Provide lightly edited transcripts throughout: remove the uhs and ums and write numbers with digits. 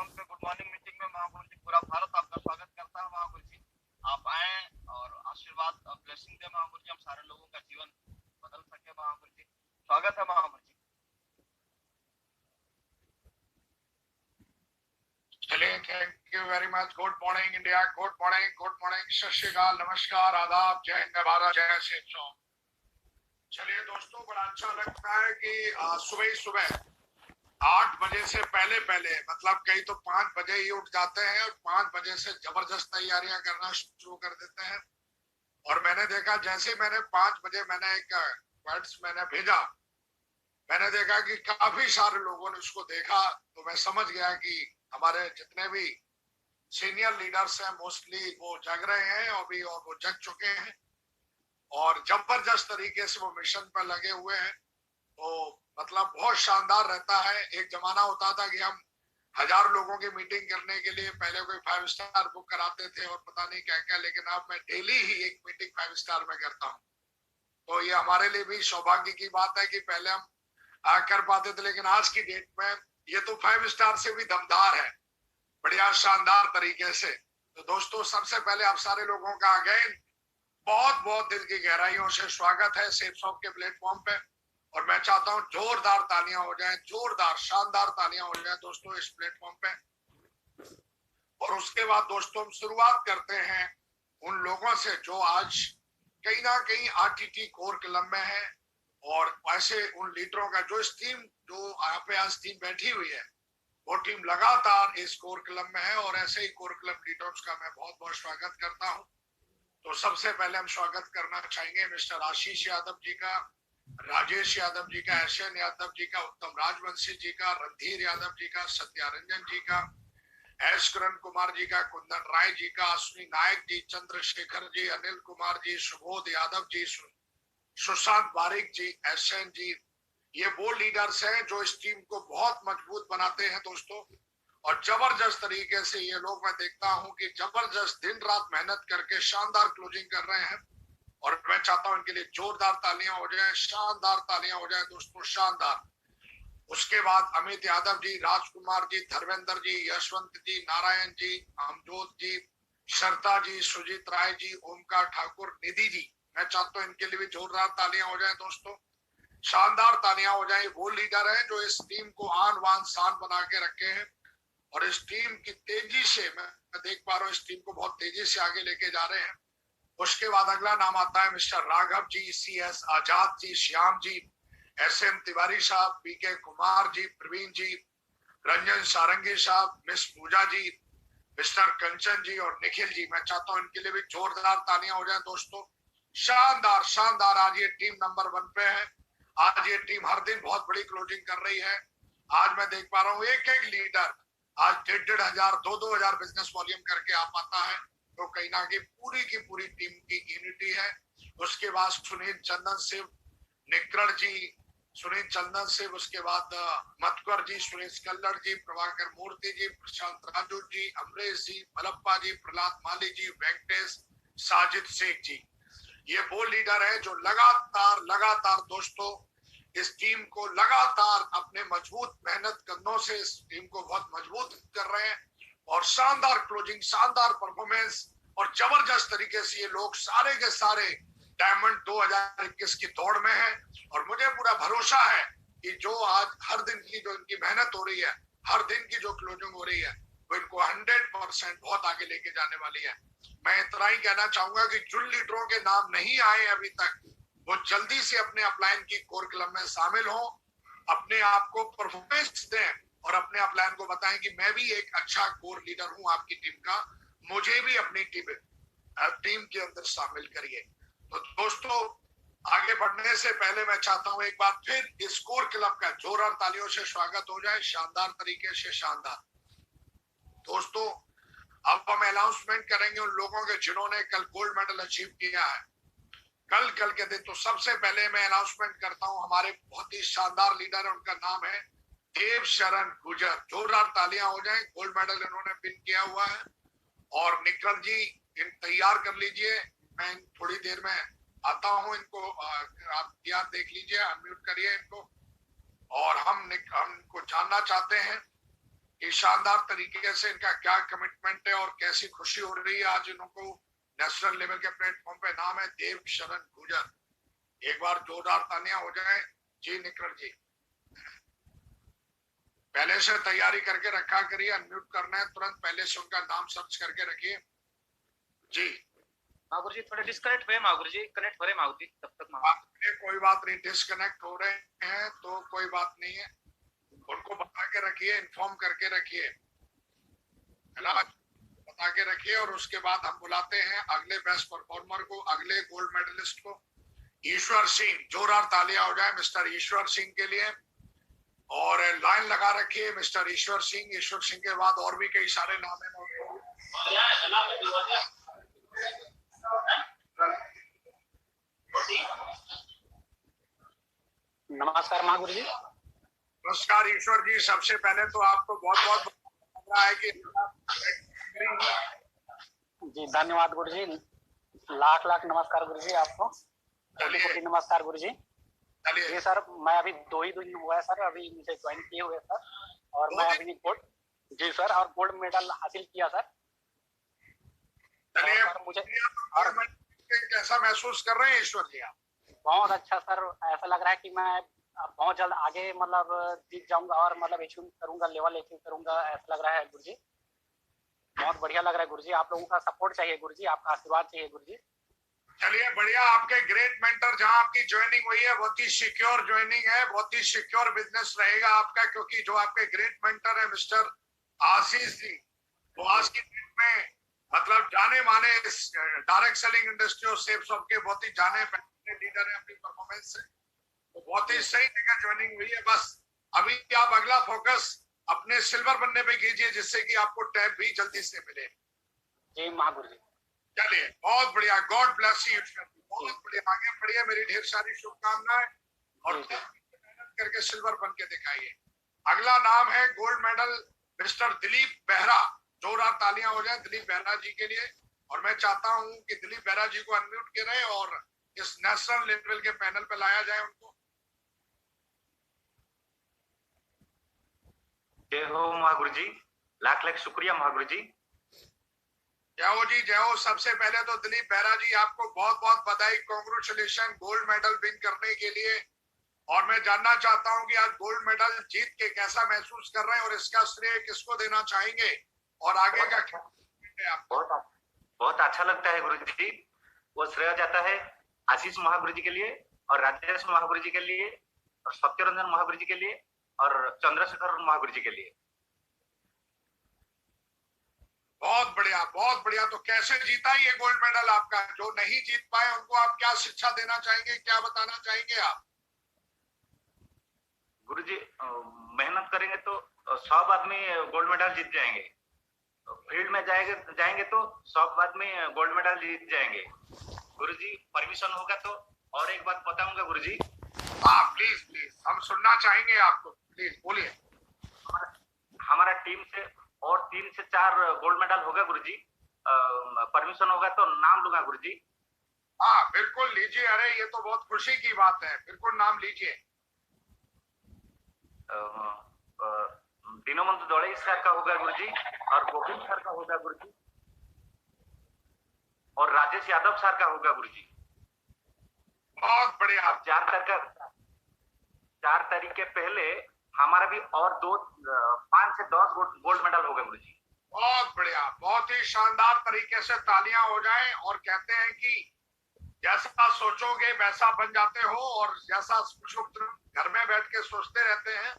Platform पे good morning meeting में महागुरु जी पूरा भारत आपका स्वागत करता है। महागुरु जी आप आए और आशीर्वाद ब्लेसिंग दे महागुरु जी, हम सारे लोगों का जीवन बदल सके। महागुरु जी स्वागत है महागुरु जी। चलिए, thank you very much. Good morning India, good morning, good morning, सत श्री अकाल, नमस्कार, आदाब, जय हिंद, भारत, जय श्री राम। चलिए दोस्तों, बड़ा अच्छा लगता है कि सुबह ही सुबह 8 बजे से पहले पहले, मतलब कई तो 5 बजे ही उठ जाते हैं और 5 बजे से जबरदस्त तैयारियां करना शुरू कर देते हैं। और मैंने देखा, जैसे मैंने 5 बजे मैंने एक वर्ड्स मैंने भेजा, मैंने देखा कि काफी सारे लोगों ने उसको देखा, तो मैं समझ गया कि हमारे जितने भी सीनियर लीडर्स हैं मोस्टली वो जग रहे हैं अभी, और वो जग चुके हैं और जबरदस्त तरीके से वो मिशन पर लगे हुए हैं। तो मतलब बहुत शानदार रहता है। एक जमाना होता था कि हम 1000 लोगों की मीटिंग करने के लिए पहले कोई 5 स्टार बुक कराते थे और पता नहीं क्या क्या, लेकिन अब मैं डेली ही एक मीटिंग 5 स्टार में करता हूँ। तो ये हमारे लिए भी सौभाग्य की बात है कि पहले हम कर पाते थे, लेकिन आज की डेट में ये तो 5 स्टार से भी दमदार है, बढ़िया शानदार तरीके से। तो दोस्तों, सबसे पहले आप सारे लोगों का अगेन बहुत बहुत दिल की गहराइयों से स्वागत है सेफ शॉप के प्लेटफॉर्म पे। और मैं चाहता हूं जोरदार तालियां हो जाएं, जोरदार शानदार तालियां हो जाएं दोस्तों इस प्लेटफॉर्म पे। और उसके बाद दोस्तों हम शुरुआत करते हैं उन लोगों से जो आज कहीं ना कहीं आरटीटी कोर क्लब में है, और ऐसे उन लीडरों का जो इस टीम, जो यहाँ पे आज टीम बैठी हुई है, वो टीम लगातार इस कोर क्लब में है। और ऐसे ही कोर क्लब लीडर्स का मैं बहुत बहुत स्वागत करता हूं। तो सबसे पहले हम स्वागत करना चाहेंगे मिस्टर आशीष यादव जी का, राजेश यादव जी का, एसएन यादव जी का, उत्तम राजवंशी जी का, रणधीर यादव जी का, सत्यारंजन जी का, एस किरण कुमार जी का, कुंदन राय जी का, अश्विनी नायक जी, चंद्रशेखर जी, अनिल कुमार जी, सुबोध यादव जी, सुशांत बारिक जी, एसएन जी। ये वो लीडर्स हैं जो इस टीम को बहुत मजबूत बनाते हैं दोस्तों। और जबरदस्त तरीके से ये लोग, मैं देखता हूं कि जबरदस्त दिन रात मेहनत करके शानदार क्लोजिंग कर रहे हैं। और मैं चाहता हूं इनके लिए जोरदार तालियां हो जाए, शानदार तालियां हो जाए दोस्तों, शानदार। उसके बाद अमित यादव जी, राजकुमार जी, धर्मेंद्र जी, यशवंत जी, नारायण जी, अमजोत जी, शर्ता जी, सुजीत राय जी, ओमकार ठाकुर, निधि जी। मैं चाहता हूं इनके लिए भी जोरदार तालियां हो जाए दोस्तों, शानदार तालियां हो जाए। वो लीडर हैं जो इस टीम को आन बान शान बना के रखे हैं और इस टीम की तेजी से, मैं देख पा रहा हूँ इस टीम को बहुत तेजी से आगे लेके जा रहे हैं। उसके बाद अगला नाम आता है mister Raghav ji, CS Azad ji, Shyam ji, SM Tiwari साहब, PK कुमार जी, प्रवीण जी, रंजन सारंगी साहब, मिस पूजा जी, मिस्टर कंचन जी और निखिल जी। मैं चाहता हूं इनके लिए भी जोरदार तालियां हो जाए दोस्तों, शानदार शानदार। आज ये टीम नंबर 1 पे है। आज ये टीम हर दिन बहुत बड़ी क्लोजिंग कर रही है। आज मैं देख पा रहा हूँ एक एक लीडर आज 1,500 हजार 2,000 बिजनेस वॉल्यूम करके आ पाता है। तो कहीं ना कहीं पूरी की पूरी टीम की यूनिटी है। उसके बाद सुनील चंदन सिंह, निकरण जी, सुनील चंदन सिंह, उसके बाद मतकर जी, सुरेश कल्लर जी, प्रभाकर मूर्ति जी, प्रशांत राजू जी, अमरीश जी, मलप्पा जी, प्रहलाद माली जी, वेंकटेश, साजिद शेख जी। ये वो लीडर है जो लगातार लगातार दोस्तों इस टीम को लगातार अपने मजबूत मेहनत कदमों से इस टीम को बहुत मजबूत कर रहे हैं। और शानदार क्लोजिंग, शानदार परफॉर्मेंस और जबरदस्त तरीके से ये लोग सारे के सारे डायमंड 2021 की दौड़ में है। और मुझे पूरा भरोसा है कि जो आज हर दिन की जो इनकी मेहनत हो रही है, हर दिन की जो क्लोजिंग हो रही है, वो इनको 100% बहुत आगे लेके जाने वाली है। मैं इतना ही कहना चाहूंगा कि जिन लीडरों के नाम नहीं आए अभी तक, वो जल्दी से अपने अपलाइन की कोर क्लब में शामिल हो, अपने आप को परफॉर्मेंस दें और अपने अपलाइन को बताएं कि मैं भी एक अच्छा कोर लीडर हूं आपकी टीम का, मुझे भी अपनी टीम के अंदर शामिल करिए। तो दोस्तों, आगे बढ़ने से पहले मैं चाहता हूं एक बार फिर इस कोर क्लब का जोरदार तालियों से स्वागत हो जाए, शानदार तरीके से, शानदार। दोस्तों, अब हम अनाउंसमेंट करेंगे उन लोगों के जिन्होंने कल गोल्ड मेडल अचीव किया है। कल के दिन तो सबसे पहले मैं अनाउंसमेंट करता हूं, हमारे बहुत ही शानदार लीडर है, उनका नाम है देव शरण गुजर। जोरदार तालियां हो जाएं, गोल्ड मेडल इन्होंने विन किया हुआ है। और निकल जी, तैयार कर लीजिए, मैं थोड़ी देर में आता हूं। इनको आप यार देख लीजिए, अनम्यूट करिए इनको। और हम इनको जानना चाहते हैं कि शानदार तरीके से इनका क्या कमिटमेंट है और कैसी खुशी हो रही है। आज इनको नेशनल लेवल के प्लेटफॉर्म पे नाम है देव शरण गुर्जर। एक बार जोरदार तालियां हो जाए जी निकल जी। पहले से तैयारी करके रखा करिए, अनम्यूट करना है तुरंत पहले से उनका नाम सर्च करके रखिए जी। महागुरु जी थोड़े डिस्कनेक्ट हुए, महागुरु जी कनेक्ट हो रहे महागुरु जी, तब तक कोई बात नहीं, डिस्कनेक्ट हो रहे हैं तो कोई बात नहीं है, उनको बता के रखिए, इन्फॉर्म करके रखिए, है ना, बता के रखिए। और उसके बाद हम बुलाते हैं अगले बेस्ट परफॉर्मर को, अगले गोल्ड मेडलिस्ट को, ईश्वर सिंह। जोरदार तालियां हो जाए मिस्टर ईश्वर सिंह के लिए। और लाइन लगा रखिए मिस्टर ईश्वर सिंह। ईश्वर सिंह के बाद और भी कई सारे नाम है। नमस्कार महागुरु जी। नमस्कार ईश्वर जी। सबसे पहले तो आपको बहुत बहुत लग रहा है कि जी धन्यवाद गुरु जी, लाख लाख नमस्कार गुरु जी आपको। चलिए नमस्कार गुरु जी। चलिए जी सर, मैं अभी 2 ही दिन हुआ है सर, अभी मुझे ज्वाइन किए हुए सर, और मैं अभी गोल्ड, जी सर, और गोल्ड मेडल हासिल किया सर। चलिए मुझे कैसा महसूस कर रहे हैं ईश्वर जी आप? बहुत अच्छा सर, ऐसा लग रहा है कि मैं बहुत जल्द आगे मतलब जीत जाऊंगा और मतलब अचीव करूंगा, लेवल अचीव करूंगा, ऐसा लग रहा है गुरु जी। बहुत बढ़िया लग रहा है गुरु जी। आप लोगों का सपोर्ट चाहिए गुरु जी, आपका आशीर्वाद चाहिए गुरु जी। चलिए बढ़िया। आपके ग्रेट मेंटर जहां आपकी ज्वाइनिंग हुई है बहुत ही सिक्योर ज्वाइनिंग है, बहुत ही सिक्योर बिजनेस रहेगा आपका, क्योंकि जो आपके ग्रेट मेंटर है मिस्टर आशीष जी, वो आज की डेट में मतलब जाने माने डायरेक्ट सेलिंग इंडस्ट्री और सेफ शॉप के बहुत ही जाने पहचाने लीडर है अपनी परफॉर्मेंस से। तो बहुत ही सही जगह ज्वाइनिंग हुई है। बस अभी आप अगला फोकस अपने सिल्वर बनने पे कीजिए, जिससे कि आपको टैब भी जल्दी से मिले। जी महागुरु जी। चलिए बहुत बढ़िया, गॉड ब्लेस यू। बहुत बढ़िया, आगे बढ़िए, मेरी ढेर सारी शुभकामनाएं और मेहनत करके सिल्वर बन के दिखाइए। अगला नाम है gold medal mister Dilip Behera. जोरदार तालियां हो जाए दिलीप बेहरा जी के लिए। और मैं चाहता हूं कि दिलीप बेहरा जी को अनम्यूट करें और इस नेशनल लेवल के पैनल पे लाया जाए उनको। जय हो महागुरु जी, लाख लाख शुक्रिया महागुरु जी। जय हो जी, जय हो। सबसे पहले तो दिलीप बेहरा जी आपको बहुत बहुत बधाई, कॉन्ग्रेचुलेशन गोल्ड मेडल विन करने के लिए। और मैं जानना चाहता हूं कि आज गोल्ड मेडल जीत के कैसा महसूस कर रहे हैं और इसका श्रेय किसको देना चाहेंगे और आगे का क्या है आप? बहुत अच्छा लगता है गुरु जी। वो श्रेय जाता है आशीष महागुरु जी के लिए और राजेश महागुरु जी के लिए और सत्यरंजन महागुरु जी के लिए और चंद्रशेखर महागुरु जी के लिए। बहुत बढ़िया, बहुत बढ़िया। तो कैसे जीता ये गोल्ड मेडल आपका? जो नहीं जीत पाए उनको आप क्या शिक्षा देना चाहेंगे, क्या बताना चाहेंगे आप? गुरु जी मेहनत करेंगे तो सब आदमी गोल्ड मेडल जीत जाएंगे। फील्ड में जाएंगे तो सब आदमी गोल्ड मेडल जीत जाएंगे। गुरु जी परमिशन होगा तो और एक बात बताऊंगा गुरु जी। हाँ प्लीज प्लीज, हम सुनना चाहेंगे आपको, प्लीज बोलिए। हमारा टीम से और 3 से 4 गोल्ड मेडल होगा गुरु जी। परमिशन होगा तो नाम लूंगा गुरु जी। हाँ बिल्कुल लीजिए। अरे ये तो बहुत खुशी की बात है, बिल्कुल नाम लीजिए। दीनबंधु दौड़े सर का होगा गुरु जी और गोविंद सर का होगा गुरु जी और राजेश यादव सर का होगा गुरु जी। बहुत बढ़िया। 4 तारीख के पहले हमारा भी और 5 से 10 गोल्ड मेडल होगा गुरु जी। बहुत बढ़िया, बहुत ही शानदार तरीके से तालियां हो जाएं। और कहते हैं कि जैसा सोचोगे वैसा बन जाते हो, और जैसा सोचो घर में बैठ के सोचते रहते हैं,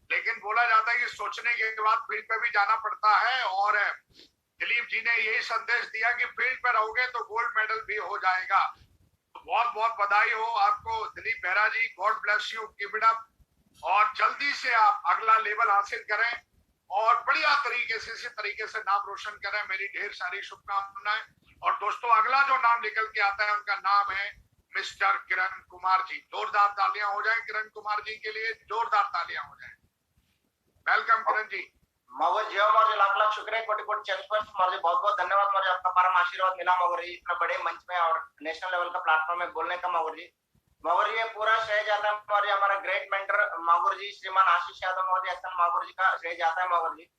लेकिन बोला जाता है कि सोचने के बाद फील्ड पे भी जाना पड़ता है। और दिलीप जी ने यही संदेश दिया कि फील्ड पे रहोगे तो गोल्ड मेडल भी हो जाएगा। तो बहुत बहुत बधाई हो आपको Dilip Behera ji, god bless you, keep it up. और जल्दी से आप अगला लेवल हासिल करें और बढ़िया तरीके से इसी तरीके से नाम रोशन करें। मेरी ढेर सारी शुभकामनाएं। और दोस्तों अगला जो नाम निकल के आता है उनका नाम है मिस्टर किरण कुमार जी। जोरदार तालियां हो जाएं किरण कुमार जी के लिए, जोरदार तालियां हो जाएं। वेलकम किरण जी। मगर जी लाख लाख शुक्रिया, कोटि कोटि चरण मुझे बहुत बहुत धन्यवाद। मुझे आपका परम आशीर्वाद मिला मगर इतना बड़े मंच में और नेशनल लेवल का प्लेटफॉर्म में बोलने का मगर जी। मगर ये पूरा श्रेय जाता है मगर ये हमारा ग्रेट मेंटर मागुर जी श्रीमान आशीष यादव मगर जी एसएन मागुर जी का श्रेय जाता है मगर जी।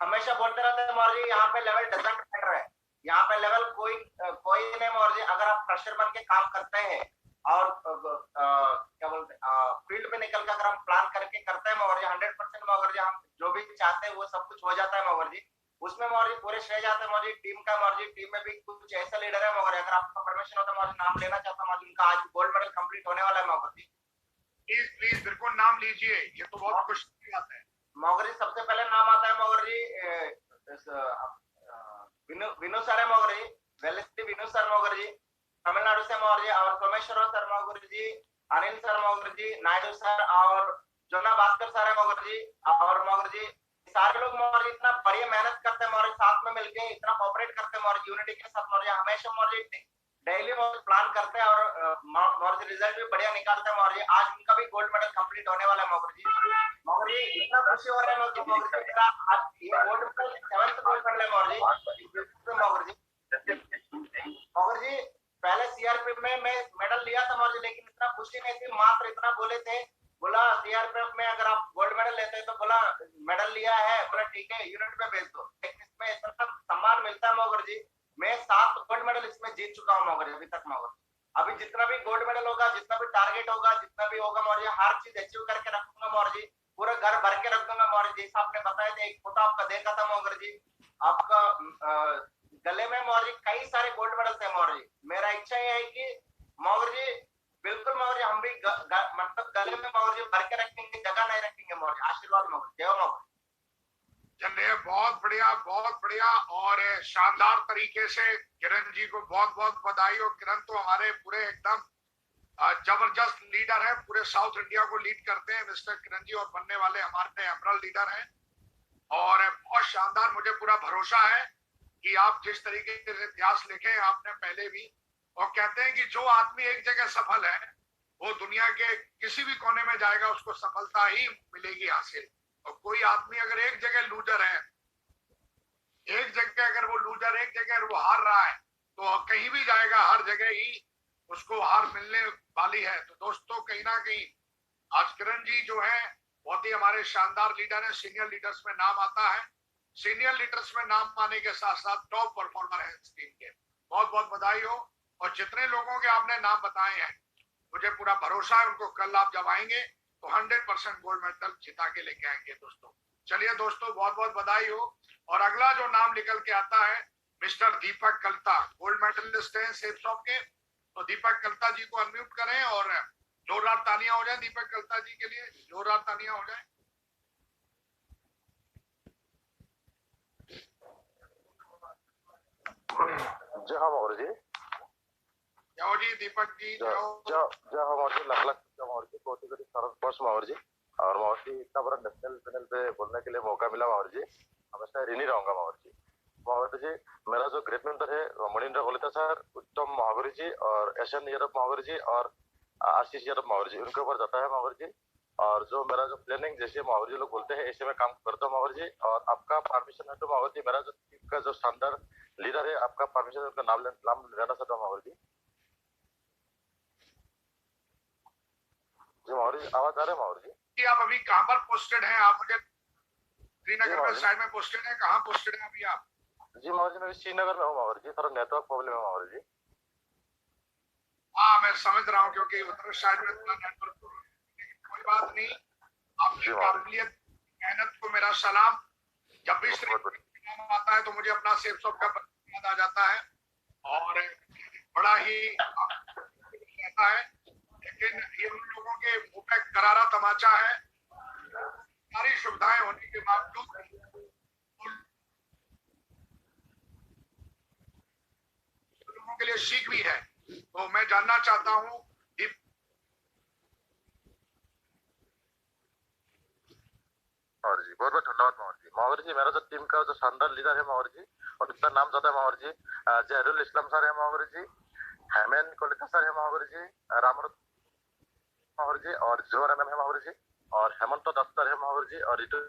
हमेशा बोलते रहते हैं मगर जी यहाँ पे लेवल डजंट मैटर है, यहाँ पे लेवल कोई नहीं मगर जी। अगर आप फ्रेशर बन के काम करते हैं और क्या बोलते हैं फील्ड में निकल कर अगर हम प्लान करके करते हैं मगर जी 100% मगर जी हम जो भी चाहते हैं वो सब कुछ हो जाता है मगर जी। उसमें मगर जी पूरे श्रेय जाते हैं मगर जी टीम का। मगर जी टीम में भी कुछ ऐसा लीडर है मगर अगर आपका परमिशन होता है मगर नाम लेना चाहता हूँ मगर उनका आज गोल्ड मेडल कंप्लीट होने वाला है मगर जी। प्लीज प्लीज बिल्कुल नाम लीजिए, ये तो बहुत खुशी की बात है। मगर जी सबसे पहले नाम आता है मगर जी विनु सर है मगर जी, वेलस्टी विनु सर मगर जी तमिलनाडु से मगर जी, और सोमेश्वर सर मगर जी, अनिल सर मगर जी, नायडू सर और जोना भास्कर सर है मगर जी। और मगर जी सारे लोग मगर जी इतना बढ़िया मेहनत करते हैं मगर साथ में मिलके इतना कोऑपरेट करते हैं मगर यूनिटी के साथ मगर हमेशा मगर जी डेली मगर प्लान करते हैं और मगर रिजल्ट भी बढ़िया निकालते हैं मगर जी। आज उनका भी गोल्ड मेडल कंप्लीट होने वाला है मगर जी। मगर जी इतना खुशी हो रहा है मगर जी मेरा आज ये gold medal 7th gold medal है मगर जी। मगर जी पहले सीआरपीएफ में मैं मेडल लिया था मगर जी, लेकिन इतना खुशी नहीं थी, मात्र इतना बोले थे, बोला सीआरपीएफ में अगर आप गोल्ड मेडल लेते हैं तो बोला मेडल लिया है, बोला ठीक है यूनिट में भेज दो। लेकिन इसमें इतना सम्मान मिलता है मगर जी, मैं 7 गोल्ड मेडल इसमें जीत चुका हूँ मगर अभी तक मगर। अभी जितना भी गोल्ड मेडल होगा, जितना भी टारगेट होगा, जितना भी होगा मगर हर चीज अचीव करके रखूंगा मगर जी, पूरा घर भर के रख दूंगा मगर जी। जैसा आपने बताया था एक फोटो आपका देखा था मगर जी, आपका गले में मौर्य कई सारे गोल्ड मेडल थे मौर्य। मेरा इच्छा ये है कि मौर्य बिल्कुल मौर्य हम भी मतलब गले में मौर्य भर के रखेंगे, जगह नहीं रखेंगे मौर्य। आशीर्वाद मौर्य, जय मौर्य। चलिए बहुत बढ़िया और शानदार तरीके से किरण जी को बहुत बहुत बधाई। और किरण तो हमारे पूरे एकदम जबरदस्त लीडर है, पूरे साउथ इंडिया को लीड करते हैं मिस्टर किरण जी, और बनने वाले हमारे एमरल्ड लीडर हैं। और बहुत शानदार, मुझे पूरा भरोसा है कि आप जिस तरीके से इतिहास लिखे आपने पहले भी, और कहते हैं कि जो आदमी एक जगह सफल है वो दुनिया के किसी भी कोने में जाएगा उसको सफलता ही मिलेगी हासिल। और कोई आदमी अगर एक जगह लूजर है, एक जगह अगर वो लूजर, एक जगह वो हार रहा है, तो कहीं भी जाएगा हर जगह ही उसको हार मिलने वाली है। तो दोस्तों कहीं ना कहीं आज किरण जी जो है बहुत ही हमारे शानदार लीडर है, सीनियर लीडर्स में नाम आता है, सीनियर लीडर्स में नाम आने के साथ साथ टॉप परफॉर्मर है इस टीम के। बहुत बहुत बधाई हो। और जितने लोगों के आपने नाम बताए हैं मुझे पूरा भरोसा है उनको कल आप जब आएंगे तो 100% गोल्ड मेडल जिता के लेके आएंगे दोस्तों। चलिए दोस्तों बहुत बहुत बधाई हो। और अगला जो नाम निकल के आता है मिस्टर दीपक कलता, गोल्ड मेडलिस्ट हैं सेफ शॉप के। तो दीपक कलता जी को अनम्यूट करें और जोरदार तालियां हो जाए दीपक कलता जी के लिए, जोरदार तालियां हो जाए। जय हाँ माहौर जी, जाओ जी दीपक जी, जय हाँ माहौर जी, लाख लाख माहौर जी, कोटि कोटि सरस माहौर जी। और माहौर जी इतना बड़ा नेशनल पैनल पे बोलने के लिए मौका मिला माहौर जी, हमेशा ऋणी रहूंगा माहौर जी। माहौर जी मेरा जो ग्रेट मेंटर है मणिन्द्र कलिता सर, उत्तम महावीर जी और एसएन यादव महावीर जी और आशीष यादव महावीर जी, उनके ऊपर जाता है महावीर जी। और जो मेरा जो प्लानिंग जैसे महावीर जी लोग बोलते हैं ऐसे में काम करता हूँ महावीर जी। और आपका परमिशन है तो महावीर जी मेरा जो टीम का जो शानदार लीडर है, आपका परमिशन है उनका नाम लेना चाहता हूँ महावीर जी। जी महावीर जी आवाज आ रहा है महावीर जी? आप अभी कहाँ पर पोस्टेड हैं? आप मुझे श्रीनगर में साइड में पोस्टेड है, कहाँ पोस्टेड है अभी आप? जी महावीर जी मैं श्रीनगर में हूँ महावीर जी, थोड़ा नेटवर्क प्रॉब्लम है महावीर जी। हाँ मैं समझ रहा हूँ क्योंकि उधर साइड में थोड़ा नेटवर्क, कोई बात नहीं। आपकी काबिलियत मेहनत को मेरा सलाम। जब भी नाम आता है तो मुझे अपना सेफ शॉप का याद आ जाता है और बड़ा ही रहता है। लेकिन ये उन लोगों के मुंह पे करारा तमाचा है, सारी सुविधाएं होने के बावजूद लोगों के लिए सीख भी है। तो मैं जानना चाहता हूँ माहौर जी, बहुत बहुत धन्यवाद माहौर जी। माहौर जी मेरा जो टीम का जो शानदार लीडर है माहौर जी, और इतना नाम ज्यादा है माहौर जी, जहरुल इस्लाम सर है माहौर जी, हेमन कोलिता सर है माहौर जी, रामर माहौर जी और जोर मैम है माहौर जी, और हेमंत दत्तर है माहौर जी, और ऋतु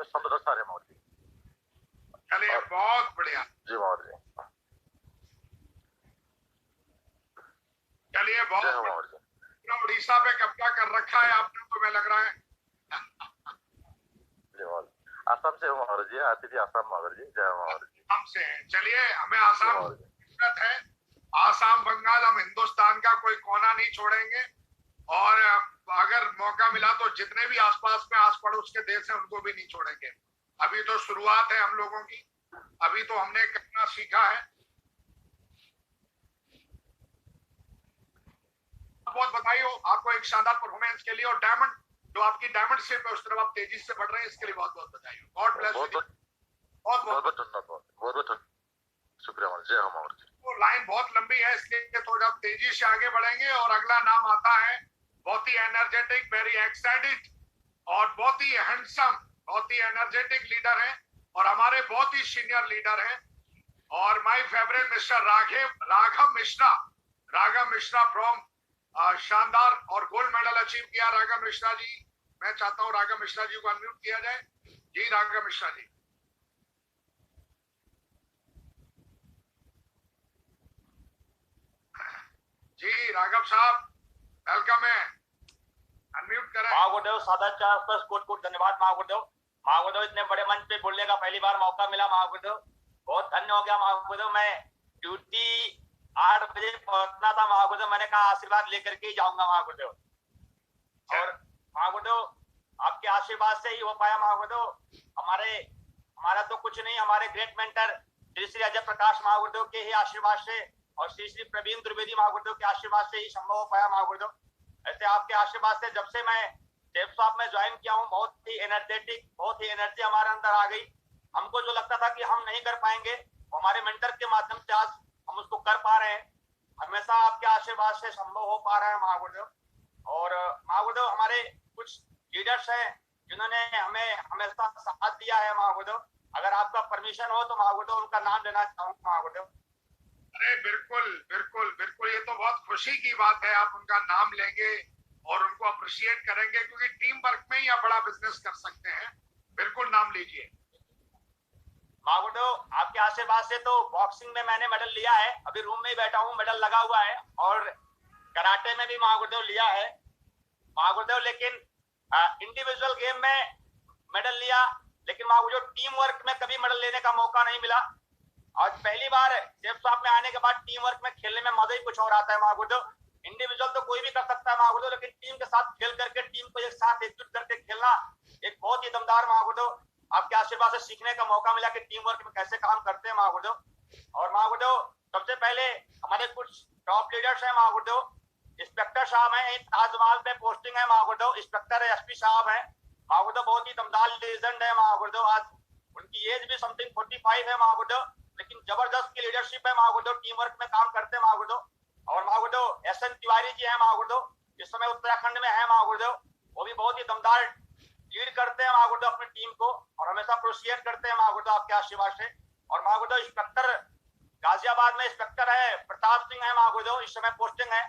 चंद्र सर है माहौर जी। चलिए बहुत बढ़िया जी माहौर जी। चलिए, बहुत जय हो मावर जी। पूरा उड़ीसा पे कब्जा कर रखा है आपने, तो मैं लग रहा है। जय मावर जी। आसाम से हो मावर जी, आती थी आसाम मावर जी। जय हो मावर जी। आसाम से हैं। चलिए, हमें आसाम मावर जी। दिक्कत है, आसाम बंगाल, हम हिंदुस्तान का कोई कोना नहीं छोड़ेंगे। और अगर मौका मिला तो जितने भी आसपास में आस पड़ोस के देश हैं उनको भी नहीं छोड़ेंगे। अभी तो शुरुआत है हम लोगों की, अभी तो हमने करना सीखा है। बहुत बधाई हो आपको एक शानदार परफॉर्मेंस के लिए, और डायमंड जो आपकी डायमंड शेप है उस तरफ आप तेजी से बढ़ रहे हैं, इसके लिए बहुत बहुत बधाई हो। God bless you. बहुत बहुत धन्यवाद, शुक्रिया मावर। जय हो मावर जी। तो लाइन बहुत लंबी है, इसलिए थोड़ा तेजी से आगे बढ़ेंगे। और अगला नाम आता है, बहुत ही एनर्जेटिक, वेरी एक्साइटेड और बहुत ही हैंडसम, बहुत ही एनर्जेटिक लीडर हैं और हमारे बहुत ही सीनियर लीडर हैं। और my favourite mister Raghav Mishra from शानदार और गोल्ड मेडल अचीव किया राघव मिश्रा जी। मैं चाहता हूं राघव मिश्रा जी को अनम्यूट किया जाए। जी राघव मिश्रा जी। जी राघव साहब, वेलकम है, अनम्यूट करें। महागुरुदेव सादाचार प्लस कोट कोट धन्यवाद महागुरुदेव इतने बड़े मंच पे बोलने का पहली बार मौका मिला महागुरुदेव, बहुत धन्य हो गया महागुरुदेव। मैं ड्यूटी 8 बजे पहुंचना था महागुरुदेव, मैंने कहा आशीर्वाद लेकर के ही जाऊंगा महागुरुदेव। और महागुरुदेव आपके आशीर्वाद से ही हो पाया महागुरुदेव। हमारा तो कुछ नहीं, हमारे ग्रेट मेंटर श्री श्री अजय प्रकाश महागुरुदेव के ही आशीर्वाद से और श्री श्री प्रवीण द्विवेदी महागुरुदेव के आशीर्वाद से ही संभव हो पाया महागुरुदेव। ऐसे आपके आशीर्वाद से जब से मैं सेफ साहब में ज्वाइन किया हूँ, बहुत ही एनर्जेटिक, बहुत ही एनर्जी हमारे अंदर आ गई। हमको जो लगता था कि हम नहीं कर पाएंगे, हमारे मेंटर के माध्यम से आज हम उसको कर पा रहे हैं। हमेशा आपके आशीर्वाद से संभव हो पा रहा है महागुरुदेव। और महागुरुदेव हमारे कुछ लीडर्स हैं जिन्होंने हमें हमेशा साथ दिया है महागुरुदेव। अगर आपका परमिशन हो तो महागुरुदेव उनका नाम लेना चाहूंगा महागुरुदेव। अरे बिल्कुल बिल्कुल बिल्कुल, ये तो बहुत खुशी की बात है, आप उनका नाम लेंगे और उनको अप्रिशिएट करेंगे, क्योंकि टीम वर्क में ही आप बड़ा बिजनेस कर सकते हैं। बिल्कुल नाम लीजिए। महागुरुदेव आपके आशीर्वाद से तो बॉक्सिंग में मैंने मेडल लिया है, अभी रूम में ही बैठा हूँ, मेडल लगा हुआ है। और कराटे में भी महागुरुदेव लिया है महागुरुदेव। लेकिन इंडिविजुअल गेम में मेडल लिया, लेकिन महागुरुदेव टीम वर्क में कभी मेडल लेने का मौका नहीं मिला। आज पहली बार सेफ साहब में आने के बाद टीम वर्क में खेलने में मजा ही कुछ और आता है महागुरुदेव। इंडिविजुअल तो कोई भी कर सकता है महागुरुदेव, लेकिन टीम के साथ खेल करके, टीम को एक साथ एकजुट करके खेलना एक बहुत ही दमदार महागुरुदेव। आपके आशीर्वाद से सीखने का मौका मिला कि टीम वर्क में कैसे काम करते हैं महागुरुदेव। और महागुरुदेव सबसे पहले हमारे कुछ टॉप लीडर्स हैं महागुरुदेव। इंस्पेक्टर साहब हैं, ताजमहल पे पोस्टिंग है महागुरुदेव, इंस्पेक्टर एसपी साहब हैं महागुरुदेव, बहुत ही दमदार लेजेंड है महागुरुदेव। आज उनकी एज भी समथिंग 45 है महागुरुदेव, लेकिन जबरदस्त की लीडरशिप है महागुरुदेव, टीम वर्क में काम करते हैं महागुरुदेव। और महागुरुदेव एसएन तिवारी जी हैं महागुरुदेव, इस समय उत्तराखंड में है महागुरुदेव, वो भी बहुत ही दमदार लीड करते हैं महागुरुदेव अपनी टीम को और हमेशा प्रोत्साहित करते हैं महागुरुदेव आपके आशीर्वाद से। और महागुरुदेव इंस्पेक्टर गाजियाबाद में इंस्पेक्टर है प्रताप सिंह है महागुरुदेव, इस समय पोस्टिंग है।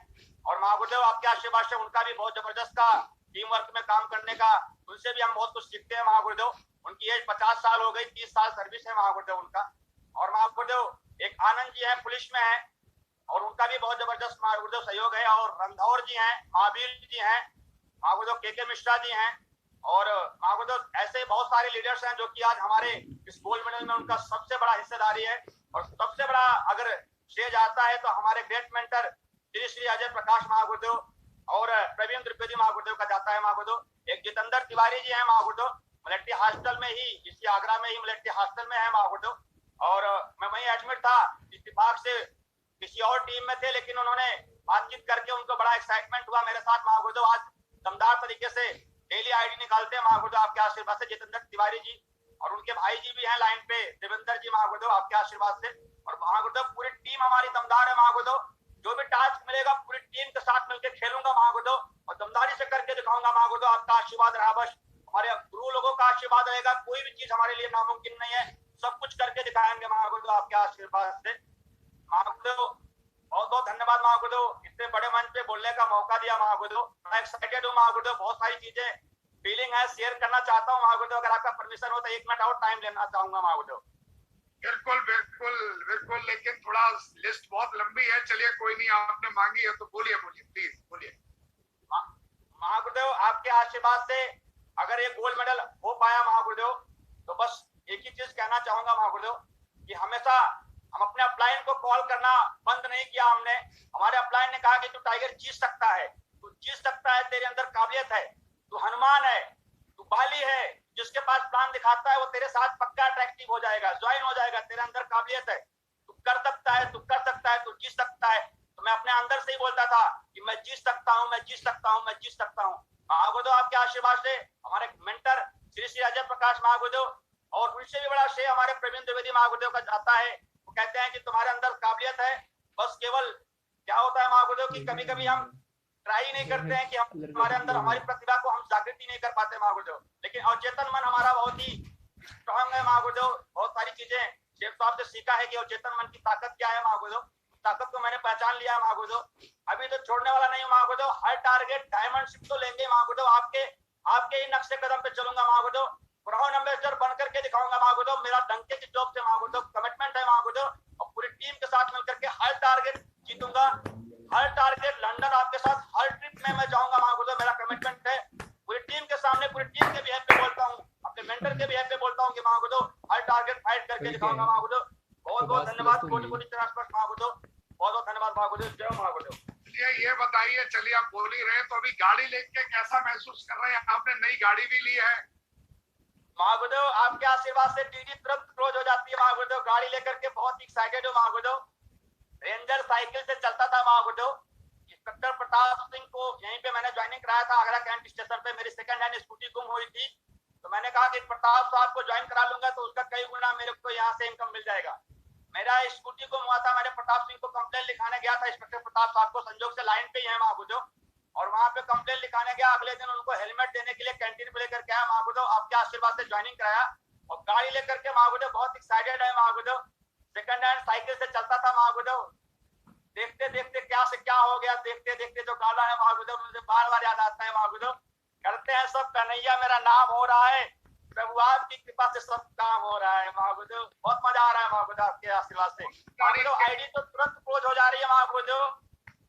और महागुरुदेव आपके आशीर्वाद से उनका भी बहुत जबरदस्त का टीम वर्क में काम करने का, उनसे भी हम बहुत कुछ सीखते हैं महागुरुदेव। उनकी एज 50 साल हो गई, 30 साल सर्विस है महागुरुदेव उनका। और महागुरुदेव एक आनंद जी है, पुलिस में है, और उनका भी बहुत जबरदस्त महागुरुदेव सहयोग है। और रणधौर जी हैं, महावीर जी हैं महागुरुदेव, के मिश्रा जी हैं। और महागुरुदेव ऐसे बहुत सारे लीडर्स हैं जो कि आज हमारे इस गोल्ड मेडल में उनका सबसे बड़ा हिस्सेदारी है। और सबसे बड़ा अगर स्टेज आता है तो हमारे ग्रेट मेंटर श्री श्री अजय प्रकाश महागुरुदेव और प्रवीण त्रिवेदी महागुरुदेव का जाता है महागुरुदेव। एक जितेंद्र तिवारी जी हैं महागुरुदेव, मिलिट्री हॉस्टल में ही, इसी आगरा में ही मिलिट्री हॉस्टल में है महागुरुदेव। और मैं वहीं एडमिट था, इत्तेफाक से किसी और टीम में थे, लेकिन उन्होंने बातचीत करके उनको बड़ा एक्साइटमेंट हुआ मेरे साथ महागुरुदेव। आज दमदार तरीके से डेली आईडी निकालते हैं महागुरुदेव आपके आशीर्वाद से जितेंद्र तिवारी जी, और उनके भाई जी भी हैं लाइन पे देवेंद्र जी महागुरुदेव आपके आशीर्वाद से। और महागुरुदेव पूरी टीम हमारी दमदार है महागुरुदेव, जो भी टास्क मिलेगा पूरी टीम के साथ मिलकर खेलूंगा महागुरुदेव और दमदारी से करके दिखाऊंगा महागुरुदेव। आपका आशीर्वाद रहा, बस हमारे गुरु लोगों का आशीर्वाद रहेगा, कोई भी चीज हमारे लिए नामुमकिन नहीं है, सब कुछ करके दिखाएंगे महागुरुदेव आपके आशीर्वाद से। महागुरुदेव बहुत बहुत धन्यवाद महागुरुदेव, इतने बड़े मंच पे बोलने का मौका दिया महागुरुदेव। मैं एक्साइटेड हूँ महागुरुदेव, बहुत सारी चीजें फीलिंग है शेयर करना चाहता हूँ महागुरुदेव। अगर आपका परमिशन हो तो 1 मिनट और टाइम लेना चाहूंगा महागुरुदेव। बिल्कुल बिल्कुल बिल्कुल, लेकिन थोड़ा लिस्ट बहुत लंबी है। चलिए कोई नहीं, आपने मांगी है तो बोलिए बोलिए प्लीज बोलिए। महागुरुदेव आपके आशीर्वाद से अगर ये गोल्ड मेडल हो पाया महागुरुदेव, तो बस एक ही चीज कहना चाहूंगा महागुरुदेव कि हमेशा हम अपने अपलाइन को कॉल करना बंद नहीं किया हमने। हमारे अपलाइन ने कहा कि तू टाइगर जीत सकता है, तू जीत सकता है, तेरे अंदर काबिलियत है, तू हनुमान है, तू बाली है, जिसके पास प्लान दिखाता है वो तेरे साथ पक्का अट्रैक्टिव हो जाएगा, ज्वाइन हो जाएगा, तेरे अंदर काबिलियत है, तू कर सकता है, तू कर सकता है, तू जीत सकता है। तो मैं अपने अंदर से ही बोलता था कि मैं जीत सकता हूँ, मैं जीत सकता हूँ, मैं जीत सकता हूँ। महागुरुदेव आपके आशीर्वाद से हमारे मेंटर श्री श्री अजय प्रकाश महागुरुदेव और उनसे भी बड़ा श्रेय हमारे प्रवीण द्विवेदी महागुरुदेव का जाता है। वो कहते हैं कि तुम्हारे अंदर काबिलियत है, बस केवल क्या होता है महागुरुदेव कि कभी कभी हम ट्राई नहीं करते हैं कि हम हमारे अंदर हमारी प्रतिभा को हम जागृति नहीं कर पाते महागुरुदेव, लेकिन अवचेतन मन हमारा बहुत ही स्ट्रांग है महागुरुदेव। बहुत सारी चीजें शेख साहब से सीखा है कि अवचेतन मन की ताकत क्या है महागुरुदेव, ताकत को मैंने पहचान लिया है महागुरुदेव। अभी तो छोड़ने वाला नहीं महागुरुदेव, हर टारगेट डायमंड शिप तो लेंगे महागुरुदेव, आपके ही नक्शे कदम पे चलूंगा महागुरुदेव, ब्राउन एम्बेसडर बन करके दिखाऊंगा महागुरुदेव। मेरा डंके की जॉब से महागुरुदेव कमिटमेंट है महागुरुदेव, और पूरी टीम के साथ मिलकर के हर टारगेट जीतूंगा, हर टारगेट लंदन आपके साथ, हर ट्रिप में मैं जाऊंगा महागुरुदेव, मेरा कमिटमेंट है। पूरी टीम के सामने, पूरी टीम के बिहेव पे बोलता हूँ, अपने मेंटर के बिहेव पे बोलता हूँ कि महागुरुदेव हर टारगेट फाइट करके दिखाऊंगा महागुरुदेव। बहुत बहुत धन्यवाद, कोटि कोटि चरण महागुरुदेव, बहुत बहुत धन्यवाद महागुरुदेव, जय महागुरुदेव। ये बताइए, चलिए आप बोल ही रहे तो अभी गाड़ी लेके कैसा महसूस कर रहे हैं? आपने नई गाड़ी भी ली है महागुरुदेव, आपके आशीर्वाद से डीडी तुरंत क्लोज हो जाती है महागुरुदेव। गाड़ी लेकर के बहुत एक्साइटेड हूँ महागुरुदेव। रेंजर साइकिल से चलता था महागुरुदेव। इंस्पेक्टर प्रताप सिंह को यहीं पे मैंने ज्वाइनिंग कराया था, आगरा कैंट स्टेशन पे। मेरी सेकंड हैंड स्कूटी गुम हुई थी, तो मैंने कहा कि प्रताप साहब को ज्वाइन करा लूंगा तो उसका कई गुना मेरे को यहाँ से इनकम मिल जाएगा। मेरा स्कूटी गुम हुआ था, मैंने प्रताप सिंह को कंप्लेन लिखाने गया था, इंस्पेक्टर प्रताप साहब को, संजोग से लाइन पे ही है महागुरुदेव, और वहां पे कंप्लेन लिखाने गया। अगले दिन उनको हेलमेट देने के लिए कैंटीन पे लेकर के आया महागुरुदेव, आपके आशीर्वाद से ज्वाइनिंग कराया और गाड़ी लेकर के महागुरुदेव बहुत एक्साइटेड है महागुरुदेव। सेकंड हैंड साइकिल से चलता था महागुरुदेव, देखते देखते क्या से क्या हो गया, देखते देखते जो गाना है महागुरुदेव मुझे बार बार याद आता है महागुरुदेव। करते हैं सब कन्हैया मेरा नाम हो रहा है, प्रभु आपकी कृपा से सब काम हो रहा है महागुरुदेव। बहुत मजा आ रहा है महागुरुदेव आपके आशीर्वाद से। महागुरुदेव आईडी तो तुरंत क्लोज हो जा रही है महागुरुदेव।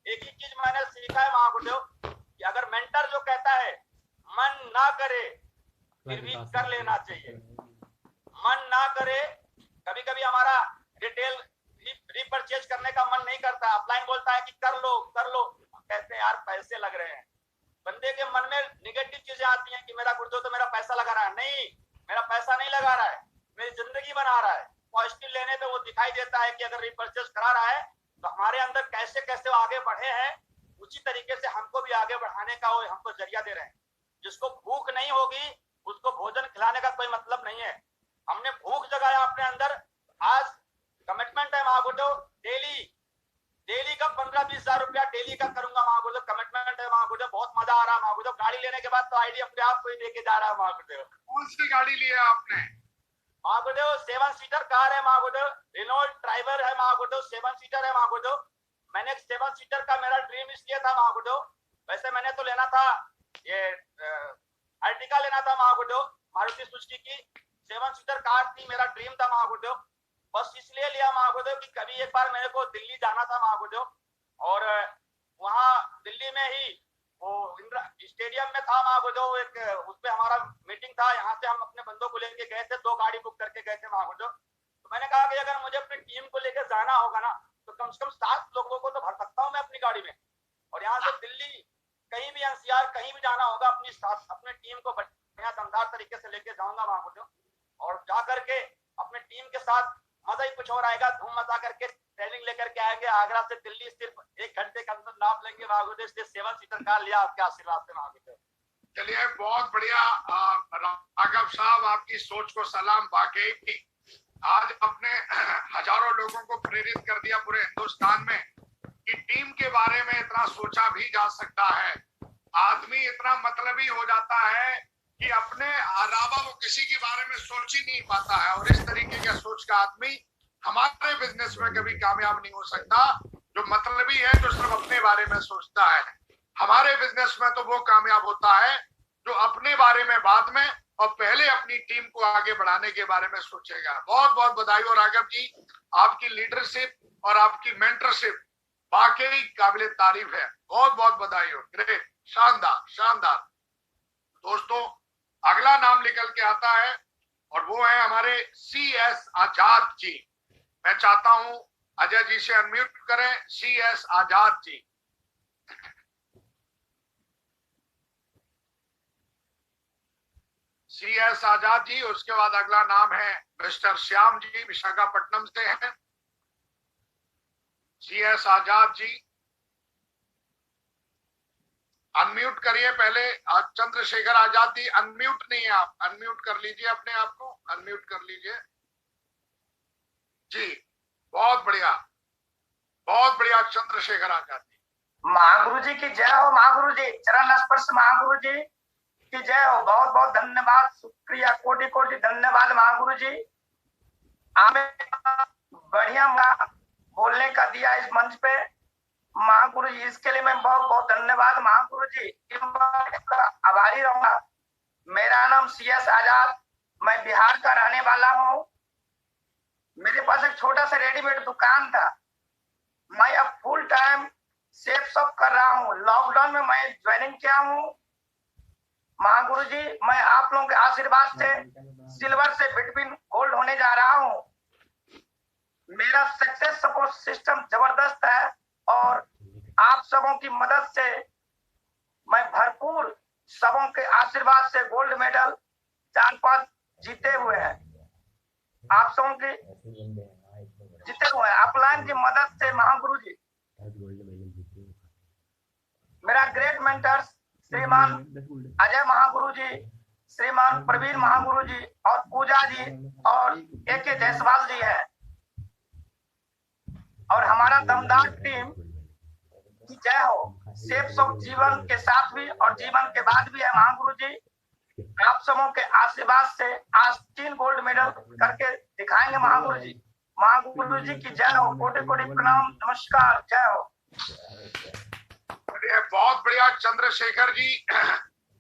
एक ही चीज मैंने सीखा है महागुरुदेव कि अगर मेंटर जो कहता है मन ना करे फिर भी कर लेना चाहिए, मन ना करे। कभी कभी हमारा डिटेल रीपरचेज करने का मन नहीं करता, अपलाइन बोलता है कि कर लो कर लो, कहते हैं यार पैसे लग रहे हैं। बंदे के मन में निगेटिव चीजें आती हैं कि मेरा गुरुदेव तो मेरा पैसा लगा रहा है। नहीं, मेरा पैसा नहीं लगा रहा है, मेरी जिंदगी बना रहा है। पॉजिटिव लेने पे वो दिखाई देता है कि अगर रीपरचेज करा रहा है तो हमारे अंदर कैसे कैसे वो आगे बढ़े हैं, उसी तरीके से हमको भी आगे बढ़ाने का वो हमको जरिया दे रहे हैं। जिसको भूख नहीं होगी उसको भोजन खिलाने का कोई मतलब नहीं है। हमने भूख जगाया अपने अंदर। आज कमिटमेंट है महागुरुदेव, डेली का 15-20 हजार रुपया डेली का करूंगा महागुरुदेव, कमिटमेंट है महागुरुदेव। बहुत मजा आ रहा है महागुरुदेव। गाड़ी लेने के बाद तो आईडी अपने आप को ही लेके जा रहा है महागुरुदेव। कौन सी गाड़ी ली है आपने? महागुरुदेव 7 सीटर कार है महागुरुदेव, रेनॉल्ट ड्राइवर है महागुरुदेव, 7 सीटर है महागुरुदेव। मैंने 7 सीटर का मेरा ड्रीम इसलिए था महागुरुदेव, वैसे मैंने तो लेना था ये अर्टिगा लेना था महागुरुदेव, मारुति सुजुकी की 7 सीटर कार थी, मेरा ड्रीम था महागुरुदेव। बस इसलिए लिया महागुरुदेव कि कभी एक बार मेरे को दिल्ली जाना था महागुरुदेव, और वहाँ दिल्ली में ही वो इंदिरा स्टेडियम में था महागुरुदेव, एक उसपे हमारा मीटिंग था। यहाँ से हम अपने बंदों को लेके गए थे, 2 गाड़ी बुक करके गए थे महागुरुदेव। तो मैंने कहा कि अगर मुझे अपनी टीम को लेकर जाना होगा ना तो कम से कम 7 लोगों को तो भर सकता हूँ मैं अपनी गाड़ी में, और यहाँ से दिल्ली कहीं भी एनसीआर कहीं भी जाना होगा अपनी साथ अपने टीम को बढ़िया दमदार तरीके से लेके जाऊंगा महागुरुदेव, और जा करके अपने टीम के साथ मजा ही कुछ और आएगा। धूम मचा करके ट्रेनिंग लेकर के आएंगे। आगरा से दिल्ली सिर्फ 1 घंटे के अंदर नाप लेंगे महागुरुदेव। 7 सीटर कार लिया आपके आशीर्वाद से महागुरुदेव। चलिए बहुत बढ़िया राघव साहब, आपकी सोच को सलाम। वाकई आज अपने हजारों लोगों को प्रेरित कर दिया पूरे हिंदुस्तान में कि टीम के बारे में इतना सोचा भी जा सकता है। आदमी इतना मतलबी हो जाता है कि अपने अलावा वो किसी के बारे में सोच ही नहीं पाता है, और इस तरीके का सोच का आदमी हमारे बिजनेस में कभी कामयाब नहीं हो सकता। जो मतलबी है, जो सिर्फ अपने बारे में सोचता है। हमारे बिजनेस में तो वो कामयाब होता है जो अपने बारे में बाद में और पहले अपनी टीम को आगे बढ़ाने के बारे में सोचेगा। बहुत बहुत बधाई। और राघव जी, आपकी लीडरशिप और आपकी मेंटरशिप वाकई काबिले तारीफ है। बहुत बहुत बधाई हो। ग्रेट, शानदार शानदार। दोस्तों, अगला नाम निकल के आता है और वो है हमारे CS आजाद जी। मैं चाहता हूं अजय जी से अनम्यूट करें CS आजाद जी। CS आजाद जी। उसके बाद अगला नाम है मिस्टर श्याम जी, विशाखापट्टनम से हैं। CS आजाद जी अनम्यूट करिए पहले। चंद्रशेखर आजाद जी अनम्यूट नहीं है, आप अनम्यूट कर लीजिए, अपने आप को अनम्यूट कर लीजिए जी। बहुत बढ़िया, बहुत बढ़िया चंद्रशेखर आजाद जी। महागुरु जी की जय हो। महागुरु जी चरण स्पर्श महागुरु जी की जय हो। बहुत बहुत धन्यवाद, शुक्रिया, कोटि कोटि धन्यवाद महागुरु जी। हमें बढ़िया बोलने का दिया इस मंच पे महागुरु जी, इसके लिए मैं बहुत बहुत धन्यवाद महागुरु जी, आभारी रहूंगा। मेरा नाम CS आजाद, मैं बिहार का रहने वाला हूँ। मेरे पास एक छोटा सा रेडीमेड दुकान था। मैं अब फुल टाइम सेफ शॉप कर रहा हूँ। लॉकडाउन में मैं ज्वाइनिंग किया हूँ। महागुरु जी, मैं आप लोगों के आशीर्वाद से सिल्वर से बिटवीन गोल्ड होने जा रहा हूँ। मेरा सक्सेस सपोर्ट सिस्टम जबरदस्त है और आप सबों की मदद से मैं भरपूर सबों के आशीर्वाद से गोल्ड मेडल 4-5 जीते हुए हैं। आप सबों के जीते हुए हैं अपलाइन की मदद से महागुरु जी। मेरा ग्रेट मेंटर्स श्रीमान अजय महागुरु जी, श्रीमान प्रवीण महागुरु जी और पूजा जी और AK जायसवाल जी है। और हमारा दमदार टीम की जय हो। सेफ शॉप जीवन के साथ भी और जीवन के बाद भी है महागुरु जी। आप सबों के आशीर्वाद से आज 3 गोल्ड मेडल करके दिखाएंगे महागुरु जी। महागुरु जी की जय हो। कोटि कोटि प्रणाम, नमस्कार, जय हो। बहुत बढ़िया चंद्रशेखर जी,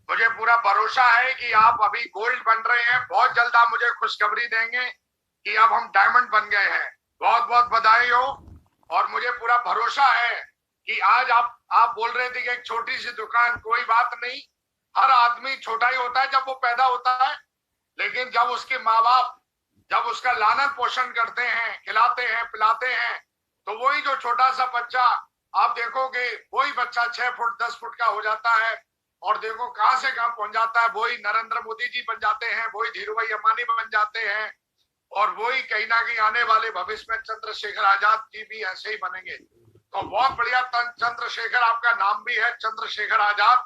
मुझे पूरा भरोसा है कि आप अभी गोल्ड बन रहे हैं। बहुत जल्द आप मुझे खुशखबरी देंगे कि अब हम डायमंड बन गए हैं। बहुत बहुत बधाई हो। और मुझे पूरा भरोसा है कि आज आप बोल रहे थे कि एक छोटी सी दुकान, कोई बात नहीं, हर आदमी छोटा ही होता है जब वो पैदा होता है, लेकिन जब उसके माँ बाप जब उसका लालन पोषण करते हैं, खिलाते हैं, पिलाते हैं, तो वही जो छोटा सा बच्चा आप देखोगे, वही बच्चा 6 फुट 10 फुट का हो जाता है और देखो कहां से कहां पहुंच जाता है। वही नरेंद्र मोदी जी बन जाते हैं, वही धीरूभाई अंबानी बन जाते हैं और वही कहीं ना कहीं आने वाले भविष्य में चंद्रशेखर आजाद जी भी ऐसे ही बनेंगे। तो बहुत बढ़िया चंद्रशेखर, आपका नाम भी है चंद्रशेखर आजाद,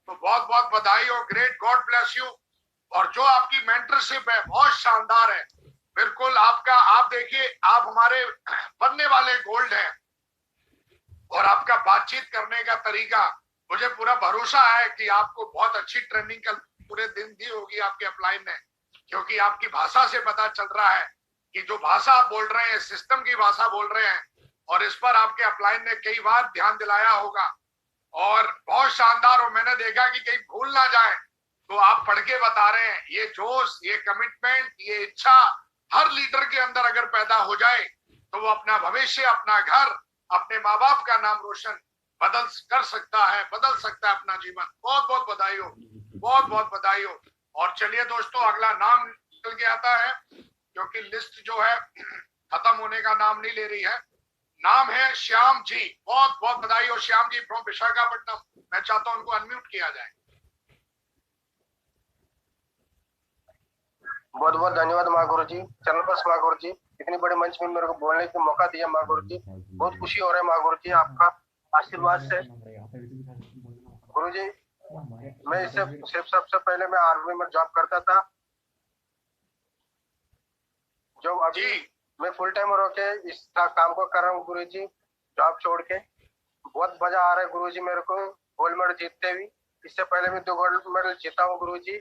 तो बहुत बहुत बधाई हो। Great, God bless you. और जो आपकी मेंटरशिप है बहुत शानदार है, बिल्कुल आपका। आप देखिए, आप हमारे बनने वाले गोल्ड हैं और आपका बातचीत करने का तरीका, मुझे पूरा भरोसा है कि आपको बहुत अच्छी ट्रेनिंग कल पूरे दिन दी होगी आपके अपलाइन ने, क्योंकि आपकी भाषा से पता चल रहा है कि जो भाषा आप बोल रहे हैं सिस्टम की भाषा बोल रहे हैं, और इस पर आपके अपलाइन ने कई बार ध्यान दिलाया होगा और बहुत शानदार। और मैंने देखा कि कहीं भूल ना जाए तो आप पढ़ के बता रहे हैं। ये जोश, ये कमिटमेंट, ये इच्छा हर लीडर के अंदर अगर पैदा हो जाए तो वो अपना भविष्य, अपना घर, अपने माँ बाप का नाम रोशन बदल सकता है अपना जीवन। बहुत बहुत बधाई हो, बहुत बहुत बधाई हो। और चलिए दोस्तों, अगला नाम निकल के आता है, क्योंकि लिस्ट जो है खत्म होने का नाम नहीं ले रही है। नाम है श्याम जी। बहुत बहुत बधाई हो श्याम जी फ्रॉम विशाखापट्टनम। मैं चाहता हूं उनको अनम्यूट किया जाए। बहुत बहुत धन्यवाद माँ गुरु जी, चरणस्पर्श माँ गुरु जी, इतनी बड़े मंच में मेरे को बोलने का मौका दिया माँ गुरु जी। बहुत खुशी हो रहा है माँ गुरु जी, आपका आशीर्वाद से। गुरु जी, मैं इससे सिर्फ सबसे पहले मैं आर्मी में जॉब करता था, जो अभी मैं फुल टाइम होके इस काम को कर रहा हूँ गुरु जी, जॉब छोड़ के। बहुत मजा आ रहा है गुरु जी मेरे को गोल्ड मेडल जीतते हुए। इससे पहले मैं 2 गोल्ड मेडल जीता हूँ गुरु जी।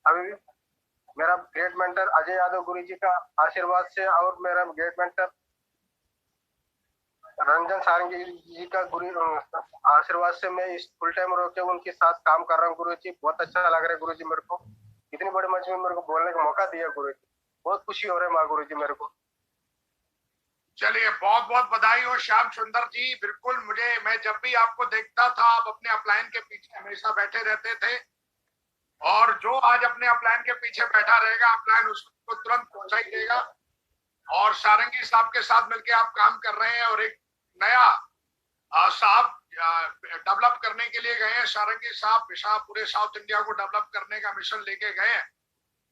अभी भी मेरा ग्रेट मेंटर अजय यादव गुरु जी का आशीर्वाद से और मेरा ग्रेट मेंटर रंजन सारंगी जी का गुरु आशीर्वाद से मैं इस फुल टाइम रोके उनके साथ काम कर रहा हूँ गुरु जी। बहुत अच्छा लग रहा है गुरु जी मेरे को। इतनी बड़ी मंच में मेरे को बोलने का मौका दिया गुरुजी, बहुत खुशी हो रहा है माँ गुरुजी मेरे को। चलिए बहुत बहुत बधाई हो श्याम सुंदर जी। बिल्कुल, मैं जब भी आपको देखता था आप अपने अपलाइन के पीछे हमेशा बैठे रहते थे, और जो आज अपने अपलाइन के पीछे बैठा रहेगा अपलाइन उसको तुरंत पहुंचा ही देगा। और सारंगी साहब के साथ मिलकर आप काम कर रहे हैं और एक नया साहब डेवलप करने के लिए गए हैं। सारंगी साहब पूरे साउथ इंडिया को डेवलप करने का मिशन लेके गए हैं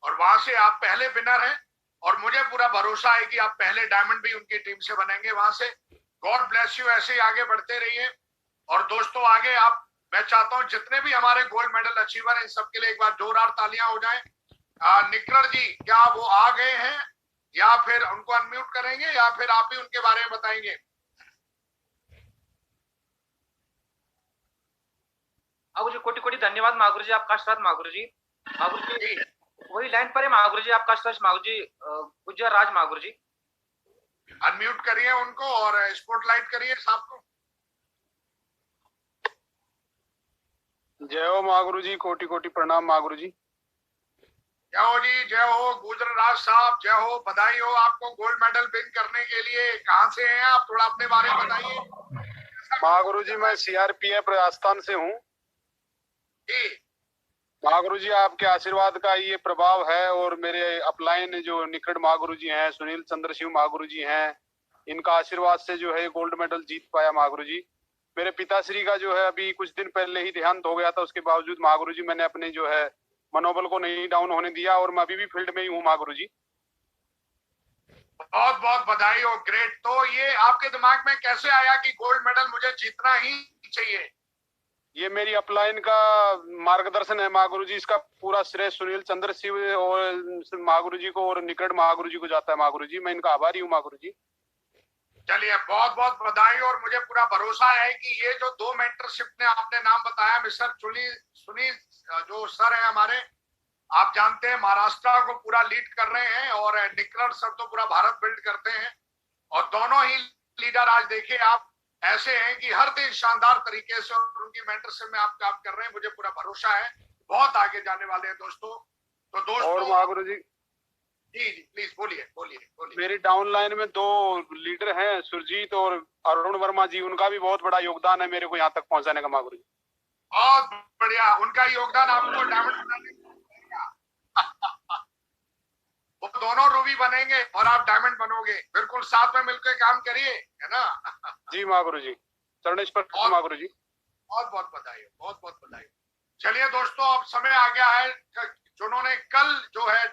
और वहां से आप पहले विनर हैं और मुझे पूरा भरोसा है कि आप पहले डायमंड भी उनकी टीम से बनेंगे वहां से। गॉड ब्लेस यू, ऐसे ही आगे बढ़ते रहिए। और दोस्तों आगे मैं चाहता हूं जितने भी हमारे गोल्ड मेडल अचीवर हैं इन सबके लिए एक बार जोरदार तालियां हो जाएं। निकलर जी, क्या वो आ गए हैं या फिर उनको अनम्यूट करेंगे या फिर आप ही उनके बारे में बताएंगे? मागुरुजी कोटि कोटि धन्यवाद मागुरुजी, आपका आशीर्वाद मागुरुजी। मागुरुजी वही लाइन पर है मागुरुजी, आपका आशीर्वाद मागुरुजी। गुज्जर राज मागुरुजी, अनम्यूट करिए उनको और स्पॉटलाइट करिए साहब को। जय हो मागुरुजी, कोटि कोटि प्रणाम मागुरुजी। जय हो जी, जय हो गुजर राज साहब, जय हो, बधाई हो आपको गोल्ड मेडल विन करने के लिए। कहाँ से हैं आप, थोड़ा अपने बारे में बताइए। मागुरुजी मैं CRPF राजस्थान से हूँ जी। मागुरुजी आपके आशीर्वाद का ये प्रभाव है और मेरे अपलाइन जो निकट मागुरुजी हैं, सुनील चंद्र शिव मागुरुजी हैं, इनका आशीर्वाद से जो है गोल्ड मेडल जीत पाया मागुरुजी। मेरे पिताश्री का जो है अभी कुछ दिन पहले ही देहांत हो गया था, उसके बावजूद मागुरुजी मैंने अपने जो है मनोबल को नहीं डाउन होने दिया और मैं अभी भी फील्ड में ही हूँ मागुरुजी। बहुत बहुत बधाई हो, ग्रेट। तो ये आपके दिमाग में कैसे आया कि गोल्ड मेडल मुझे जीतना ही चाहिए? ये मेरी अपलाइन का मार्गदर्शन है मागुरुजी, इसका पूरा श्रेय सुनील चंद्र शिव और मागुरुजी को और निकट मागुरुजी को जाता है मागुरुजी। मैं इनका आभारी हूँ मागुरुजी। चलिए बहुत बहुत बधाई। और मुझे पूरा भरोसा है कि ये जो 2 मेंटरशिप ने आपने नाम बताया, मिस्टर सुनील जो सर है हमारे, आप जानते हैं महाराष्ट्र को पूरा लीड कर रहे हैं और निकलर सर तो पूरा भारत बिल्ड करते हैं। और दोनों ही लीडर आज देखिए आप ऐसे हैं कि हर दिन शानदार तरीके से और उनकी मेंटरशिप में आप काम कर रहे हैं। मुझे पूरा भरोसा है बहुत आगे जाने वाले हैं दोस्तों। तो दोस्तों और मागुरुजी जी प्लीज बोलिए। मेरी डाउन लाइन में 2 लीडर हैं, सुरजीत और अरुण वर्मा जी, उनका भी बहुत बड़ा योगदान है मेरे को यहाँ तक पहुंचाने का मागुरुजी। बहुत बढ़िया, उनका योगदान आपको डायमंड बनाने में वो दोनों रूबी बनेंगे और आप डायमंड बनोगे। बिल्कुल साथ में मिलकर काम करिए, है ना? जी मागुरुजी, चरणेश्वर मागुरुजी। बहुत बहुत बधाई, बहुत बहुत बधाई। चलिए दोस्तों, अब समय आ गया है जिन्होंने कल जो है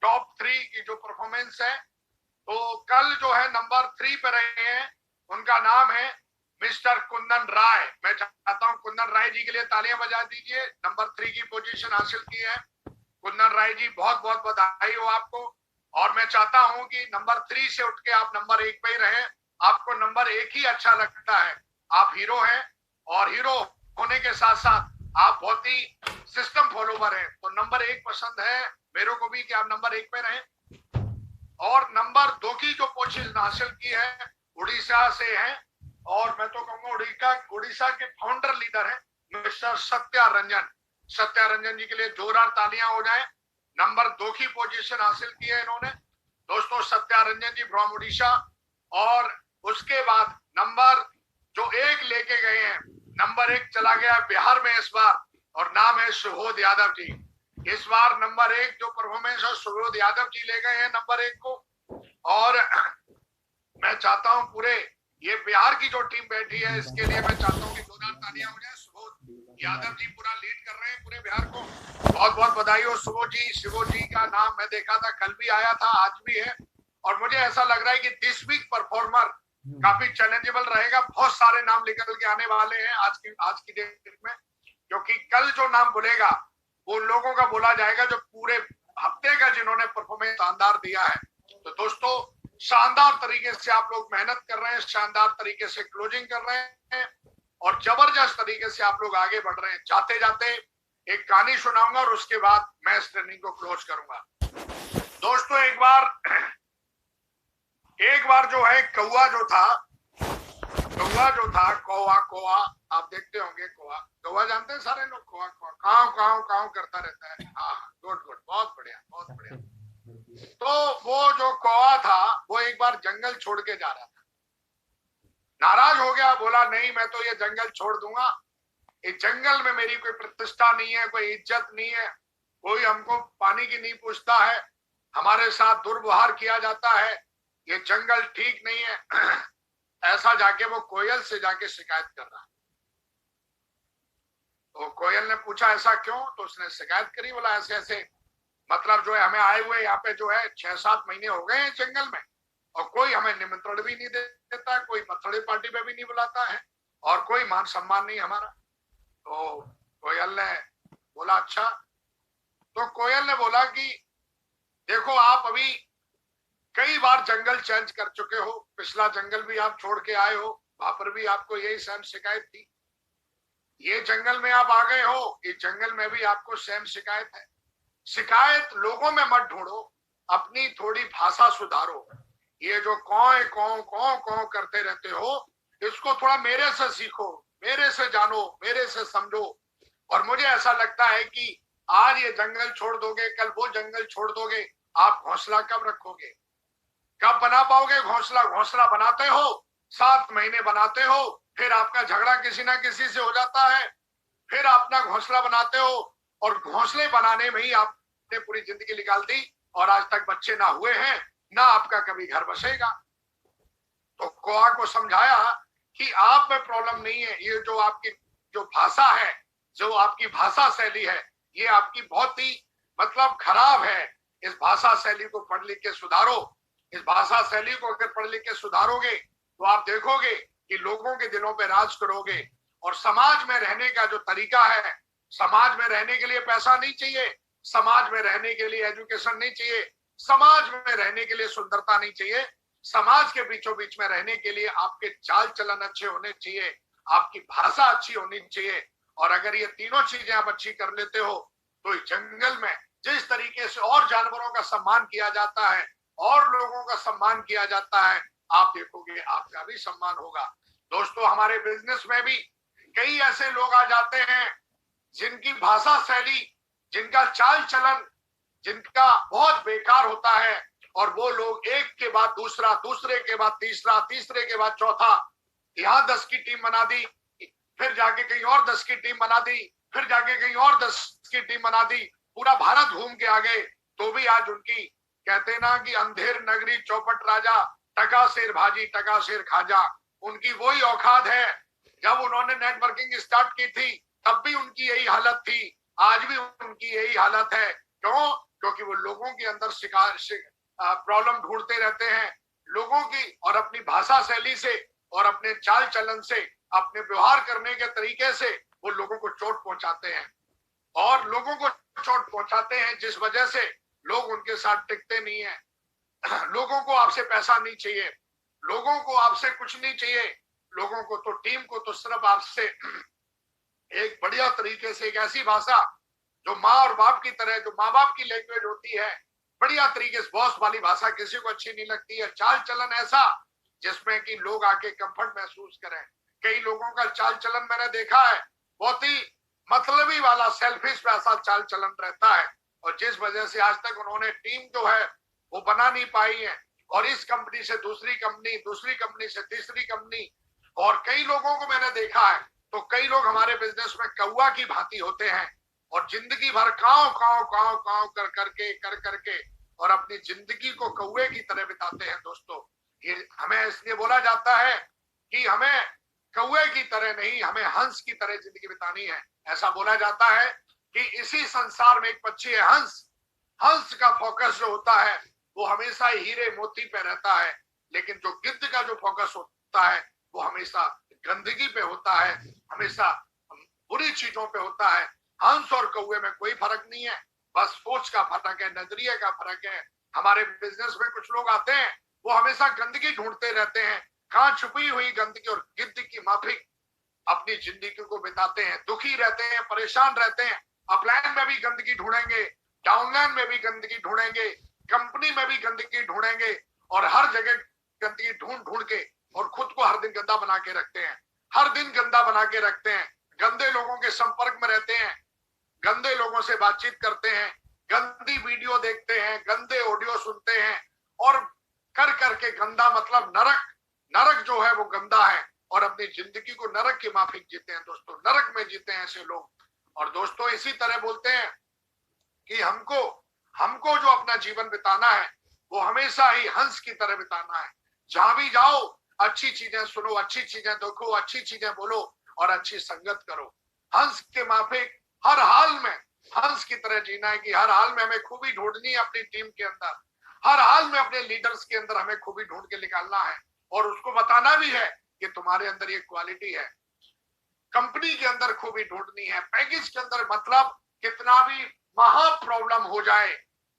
टॉप 3 की जो परफॉर्मेंस है, तो कल जो है नंबर 3 पे रहे हैं, उनका नाम है मिस्टर कुंदन राय। मैं चाहता हूं कुंदन राय जी के लिए तालियां बजा दीजिए। नंबर 3 की पोजीशन हासिल की है कुंदन राय जी, बहुत बहुत बधाई हो आपको। और मैं चाहता हूं कि नंबर 3 से उठ के आप नंबर 1 पे ही रहें। आपको नंबर 1 ही अच्छा लगता है, आप हीरो हैं और हीरो होने के साथ साथ आप बहुत ही सिस्टम फॉलोवर हैं, तो नंबर 1 पसंद है मेरे को भी कि आप नंबर 1 पे रहें। और नंबर 2 की जो पोजीशन हासिल की है उड़ीसा से है और मैं तो कहूंगा उड़ीसा के फाउंडर लीडर हैं मिस्टर सत्या रंजन जी के लिए जोरदार तालियां हो जाएं। नंबर 2 की पोजीशन हासिल की है इन्होंने दोस्तों, सत्या रंजन जी फ्रॉम उड़ीसा। और उसके बाद नंबर जो 1 लेके गए हैं, नंबर 1 चला गया बिहार में इस बार और नाम है सुबोध यादव जी। इस बार नंबर 1 जो परफॉर्मेंस है सुबोध यादव जी ले गए हैं नंबर 1 को। और मैं चाहता हूं पूरे ये बिहार की जो टीम बैठी है इसके लिए मैं चाहता हूं कि जोरदार तालियां हो जाए। सुबोध यादव जी पूरा लीड कर रहे हैं पूरे बिहार को, बहुत बहुत बधाई हो सुबोध जी का नाम मैं देखा था, कल भी आया था, आज भी है। और मुझे ऐसा लग रहा है कि दिस वीक परफॉर्मर काफी चैलेंजेबल रहेगा। बहुत सारे नाम निकल के आने वाले हैं आज की डेट में, क्योंकि कल जो नाम बोलेगा वो लोगों का बोला जाएगा जो पूरे हफ्ते का जिन्होंने परफॉर्मेंस शानदार दिया है। तो दोस्तों शानदार तरीके से आप लोग मेहनत कर रहे हैं, शानदार तरीके से क्लोजिंग कर रहे हैं और जबरदस्त तरीके से आप लोग आगे बढ़ रहे हैं। जाते जाते एक कहानी सुनाऊंगा और उसके बाद मैं इस ट्रेनिंग को क्लोज करूंगा। दोस्तों एक बार जो है कौआ जो था कौवा जो था, कौवा आप देखते होंगे, कौवा जानते हैं सारे लोग, कौवा काव काव काव करता रहता है। हाँ, गुड, बहुत बढ़िया। तो वो जो कौवा था वो एक बार जंगल छोड़ के जा रहा था, नाराज हो गया, बोला नहीं मैं तो ये जंगल छोड़ दूंगा, इस जंगल में मेरी कोई प्रतिष्ठा नहीं है, कोई इज्जत नहीं है, कोई हमको पानी की नहीं पूछता है, हमारे साथ दुर्व्यवहार किया जाता है, ये जंगल ठीक नहीं है। ऐसा जाके वो कोयल से जाके शिकायत कर रहा है। तो कोयल ने पूछा ऐसा क्यों? तो उसने शिकायत करी, बोला ऐसे ऐसे मतलब जो है हमें आए हुए यहाँ पे जो है 6-7 महीने हो गए हैं जंगल में, और कोई हमें निमंत्रण भी नहीं देता, कोई बर्थडे पार्टी पे भी नहीं बुलाता है, और कोई मान सम्मान नहीं हमारा। तो कोयल ने बोला अच्छा। तो कोयल ने बोला कि देखो आप अभी कई बार जंगल चेंज कर चुके हो, पिछला जंगल भी आप छोड़ के आए हो, वहां पर भी आपको यही सेम शिकायत थी, ये जंगल में आप आ गए हो, इस जंगल में भी आपको सेम शिकायत है। शिकायत लोगों में मत ढूंढो, अपनी थोड़ी भाषा सुधारो। ये जो कौं कौं कौं कौं करते रहते हो, इसको थोड़ा मेरे से सीखो, मेरे से जानो, मेरे से समझो। और मुझे ऐसा लगता है कि आज ये जंगल छोड़ दोगे, कल वो जंगल छोड़ दोगे, आप घोंसला कब रखोगे, कब बना पाओगे घोंसला? घोंसला बनाते हो, 7 महीने बनाते हो, फिर आपका झगड़ा किसी ना किसी से हो जाता है, फिर अपना घोंसला बनाते हो, और घोंसले बनाने में ही आपने पूरी जिंदगी निकाल दी, और आज तक बच्चे ना हुए हैं, ना आपका कभी घर बसेगा। तो कौआ को समझाया कि आप में प्रॉब्लम नहीं है, ये जो आपकी जो भाषा है, जो आपकी भाषा शैली है, ये आपकी बहुत ही मतलब खराब है। इस भाषा शैली को पढ़ लिख के सुधारो। इस भाषा शैली को अगर पढ़ लिख के सुधारोगे तो आप देखोगे कि लोगों के दिलों पे राज करोगे। और समाज में रहने का जो तरीका है, समाज में रहने के लिए पैसा नहीं चाहिए, समाज में रहने के लिए एजुकेशन नहीं चाहिए, समाज में रहने के लिए सुंदरता नहीं चाहिए, समाज के बीचों बीच में रहने के लिए आपके चाल चलन अच्छे होने चाहिए, आपकी भाषा अच्छी होनी चाहिए। और अगर ये तीनों चीजें आप अच्छी कर लेते हो तो इस जंगल में जिस तरीके से और जानवरों का सम्मान किया जाता है और लोगों का सम्मान किया जाता है, आप देखोगे आपका भी सम्मान होगा। दोस्तों, हमारे बिजनेस में भी कई ऐसे लोग आ जाते हैं जिनकी भाषा शैली, जिनका चाल चलन, जिनका बहुत बेकार होता है, और वो लोग एक के बाद दूसरा, दूसरे के बाद तीसरा, तीसरे के बाद चौथा, यहाँ 10 की टीम बना दी, फिर जाके कहीं और 10 की टीम बना दी, फिर जाके कहीं और 10 की टीम बना दी, पूरा भारत घूम के आ गए, तो भी आज उनकी कहते ना कि अंधेर नगरी चौपट राजा, टका शेर भाजी टका शेर खाजा, उनकी वही औकात है। जब उन्होंने नेटवर्किंग स्टार्ट की थी तब भी उनकी यही हालत थी, आज भी उनकी यही हालत है। क्यों? क्योंकि वो लोगों के अंदर प्रॉब्लम ढूंढते रहते हैं, लोगों की और अपनी भाषा शैली से और अपने चाल चलन से, अपने व्यवहार करने के तरीके से वो लोगों को चोट पहुंचाते हैं, और लोगों को चोट पहुंचाते हैं जिस वजह से लोग उनके साथ टिकते नहीं है। लोगों को आपसे पैसा नहीं चाहिए, लोगों को आपसे कुछ नहीं चाहिए, लोगों को तो टीम को तो सिर्फ आपसे एक बढ़िया तरीके से एक ऐसी भाषा जो माँ और बाप की तरह, जो माँ बाप की लैंग्वेज होती है, बढ़िया तरीके से बॉस वाली भाषा किसी को अच्छी नहीं लगती है। चाल चलन ऐसा जिसमें कि लोग आके कंफर्ट महसूस करें। कई लोगों का चाल चलन मैंने देखा है बहुत ही मतलबी वाला, सेल्फिश वैसा चाल चलन रहता है, और जिस वजह से आज तक उन्होंने टीम जो है वो बना नहीं पाई है, और इस कंपनी से दूसरी कंपनी, दूसरी कंपनी से तीसरी कंपनी, और कई लोगों को मैंने देखा है, तो कई लोग हमारे बिजनेस में कौवा की भांति होते हैं और जिंदगी भर काव काव काव काव कर करके और अपनी जिंदगी को कौवे की तरह बिताते हैं। दोस्तों, ये हमें इसलिए बोला जाता है कि हमें कौवे की तरह नहीं, हमें हंस की तरह जिंदगी बितानी है। ऐसा बोला जाता है कि इसी संसार में एक पक्षी है हंस, हंस का फोकस जो होता है वो हमेशा हीरे मोती पे रहता है, लेकिन जो गिद्ध का जो फोकस होता है वो हमेशा गंदगी पे होता है, हमेशा बुरी चीजों पे होता है। हंस और कौवे में कोई फर्क नहीं है, बस सोच का फर्क है, नजरिए का फर्क है। हमारे बिजनेस में कुछ लोग आते हैं, वो हमेशा गंदगी ढूंढते रहते हैं, कहाँ छुपी हुई गंदगी और गिद्ध की माफिक अपनी जिंदगी को बिताते हैं, दुखी रहते हैं, परेशान रहते हैं। अपलाइन में भी गंदगी ढूंढेंगे, डाउनलाइन में भी गंदगी ढूंढेंगे, कंपनी में भी गंदगी ढूंढेंगे, और हर जगह गंदगी ढूंढ ढूंढ के और खुद को हर दिन गंदा बना के रखते हैं, हर दिन गंदा बना के रखते हैं, गंदे लोगों के संपर्क में रहते हैं, गंदे लोगों से बातचीत करते हैं, गंदी वीडियो देखते हैं, गंदे ऑडियो सुनते हैं और कर करके गंदा मतलब नरक जो है वो गंदा है और अपनी जिंदगी को नरक की माफिक जीते हैं दोस्तों, नरक में जीते हैं ऐसे लोग। और दोस्तों इसी तरह बोलते हैं कि हमको जो अपना जीवन बिताना है वो हमेशा ही हंस की तरह बिताना है। जहां भी जाओ अच्छी चीजें सुनो, अच्छी चीजें देखो, अच्छी चीजें बोलो और अच्छी संगत करो। हंस के माफिक हर हाल में हंस की तरह जीना है कि हर हाल में हमें खूबी ढूंढनी है अपनी टीम के अंदर, हर हाल में अपने लीडर्स के अंदर हमें खूबी ढूंढ के निकालना है और उसको बताना भी है कि तुम्हारे अंदर ये क्वालिटी है। कंपनी के अंदर खूबी ढूंढनी है, पैकेज के अंदर मतलब कितना भी महा प्रॉब्लम हो जाए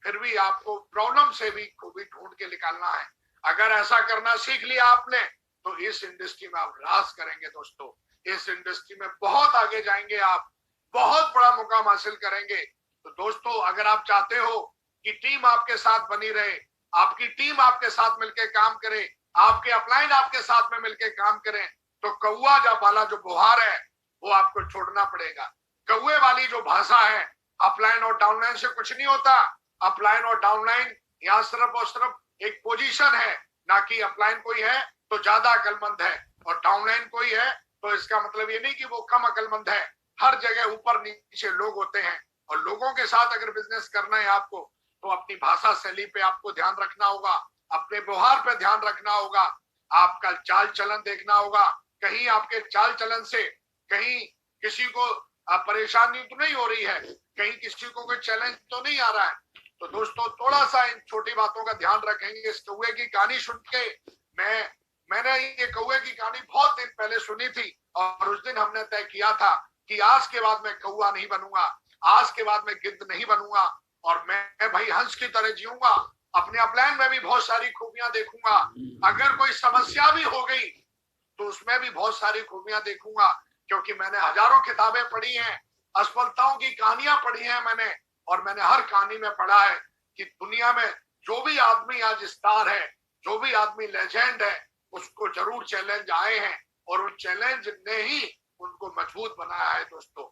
फिर भी आपको प्रॉब्लम से भी खूबी ढूंढ के निकालना है। अगर ऐसा करना सीख लिया आपने तो इस इंडस्ट्री में आप राज करेंगे दोस्तों, इस इंडस्ट्री में बहुत आगे जाएंगे, आप बहुत बड़ा मुकाम हासिल करेंगे। तो दोस्तों अगर आप चाहते हो कि टीम आपके साथ बनी रहे, आपकी टीम आपके साथ मिलकर काम करे, आपके अपलाइन आपके साथ में मिलकर काम करें, तो कौआ वाला जो बुहार है वो आपको छोड़ना पड़ेगा। कौए वाली जो भाषा है अपलाइन और डाउनलाइन से कुछ नहीं होता। अपलाइन और डाउनलाइन यहाँ सिर्फ और सिर्फ एक पोजीशन है, ना कि अपलाइन कोई है तो ज्यादा अकलमंद है और डाउनलाइन कोई है तो इसका मतलब ये नहीं कि वो कम अकलमंद है। हर जगह ऊपर नीचे लोग होते हैं और लोगों के साथ अगर बिजनेस करना है आपको तो अपनी भाषा शैली पे आपको ध्यान रखना होगा, अपने व्यवहार पे ध्यान रखना होगा, आपका चाल चलन देखना होगा। कहीं आपके चाल चलन से कहीं किसी को परेशानी तो नहीं हो रही है, कहीं किसी को कोई चैलेंज तो नहीं आ रहा है। तो दोस्तों थोड़ा सा इन छोटी बातों का ध्यान रखेंगे। इस कौए की कहानी सुन के मैंने ये कौए की कहानी बहुत दिन पहले सुनी थी और उस दिन हमने तय किया था कि आज के बाद मैं कौआ नहीं बनूंगा, आज के बाद मैं गिद्ध नहीं बनूंगा और मैं भाई हंस की तरह जीऊंगा। अपने अपलाइन में भी बहुत सारी खूबियां देखूंगा, अगर कोई समस्या भी हो गई तो उसमें भी बहुत सारी खूबियां देखूंगा, क्योंकि मैंने हजारों किताबें पढ़ी हैं, असफलताओं की कहानियां पढ़ी हैं मैंने, और मैंने हर कहानी में पढ़ा है कि दुनिया में जो भी आदमी आज स्टार है, जो भी आदमी लेजेंड है, उसको जरूर चैलेंज आए हैं और उस चैलेंज ने ही उनको मजबूत बनाया है दोस्तों।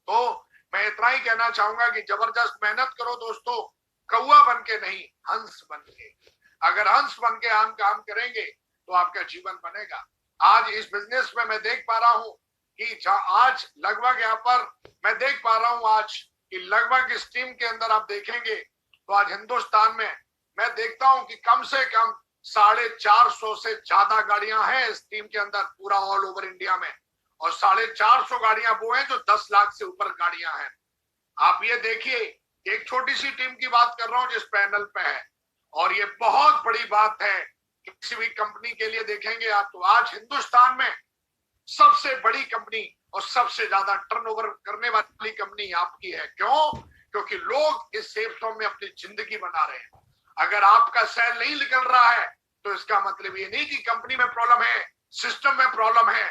तो मैं इतना ही कहना चाहूंगा कि जबरदस्त मेहनत करो दोस्तों, कौआ बन के नहीं, हंस बन के। अगर हंस बन के हम काम करेंगे तो आपका जीवन बनेगा। आज इस बिजनेस में मैं देख पा रहा हूँ कि आज लगभग यहाँ पर मैं देख पा रहा हूँ आज कि लगभग इस टीम के अंदर आप देखेंगे तो आज हिंदुस्तान में मैं देखता हूँ कि कम से कम 450 से ज्यादा गाड़ियां हैं इस टीम के अंदर पूरा ऑल ओवर इंडिया में, और 450 गाड़ियां वो हैं जो 10 लाख से ऊपर गाड़ियां हैं। आप ये देखिए, एक छोटी सी टीम की बात कर रहा हूं जिस पैनल पे है, और ये बहुत बड़ी बात है किसी भी कंपनी के लिए। देखेंगे आप तो आज हिंदुस्तान में सबसे बड़ी कंपनी और सबसे ज्यादा टर्नओवर करने वाली कंपनी आपकी है। क्यों? क्योंकि लोग इस सेफ जोन में अपनी जिंदगी बना रहे हैं। अगर आपका सेल नहीं निकल रहा है तो इसका मतलब ये नहीं कि कंपनी में प्रॉब्लम है, सिस्टम में प्रॉब्लम है।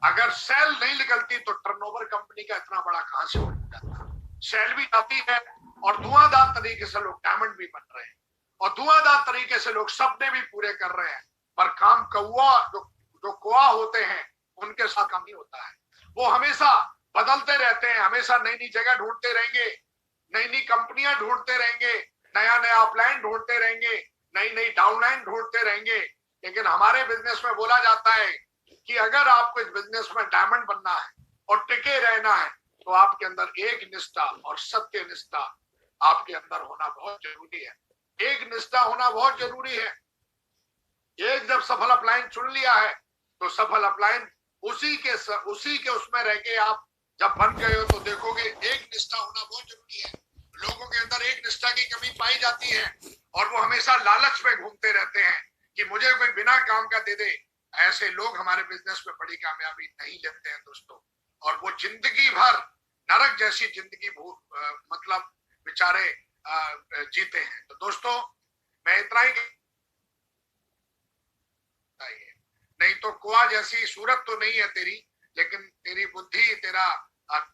अगर सेल नहीं निकलती तो टर्नओवर कंपनी का इतना बड़ा कहां से बन जाता। सेल भी आती है और धुआंधार तरीके से लोग डायमंड भी बन रहे हैं और धुआंधार तरीके से लोग सपने भी पूरे कर रहे हैं, पर काम कौआ जो कौआ होते हैं उनके साथ काम नहीं होता है। वो हमेशा बदलते रहते हैं, हमेशा नई नई जगह ढूंढते रहेंगे, नई नई कंपनियां ढूंढते रहेंगे, नया नया अपलाइन ढूंढते रहेंगे, नई नई डाउनलाइन ढूंढते रहेंगे। लेकिन हमारे बिजनेस में बोला जाता है कि अगर आपको इस बिजनेस में डायमंड बनना है और टिके रहना है तो आपके अंदर एक निष्ठा और सत्य निष्ठा आपके अंदर होना बहुत जरूरी है। एक निष्ठा होना बहुत जरूरी है। एक जब सफल अपलाइन चुन लिया है तो सफल अपलाइन उसी के उसमें रह के आप जब बन गए हो तो देखोगे एक निष्ठा होना बहुत जरूरी है। लोगों के अंदर एक निष्ठा की कमी पाई जाती है और वो हमेशा लालच में घूमते रहते हैं कि मुझे कोई बिना काम का दे दे। ऐसे लोग हमारे बिजनेस में बड़ी कामयाबी नहीं लेते हैं दोस्तों, और वो जिंदगी भर नरक जैसी जिंदगी मतलब बेचारे जीते हैं। तो दोस्तों मैं इतना ही, नहीं तो कुआ जैसी सूरत तो नहीं है तेरी, लेकिन तेरी बुद्धि तेरा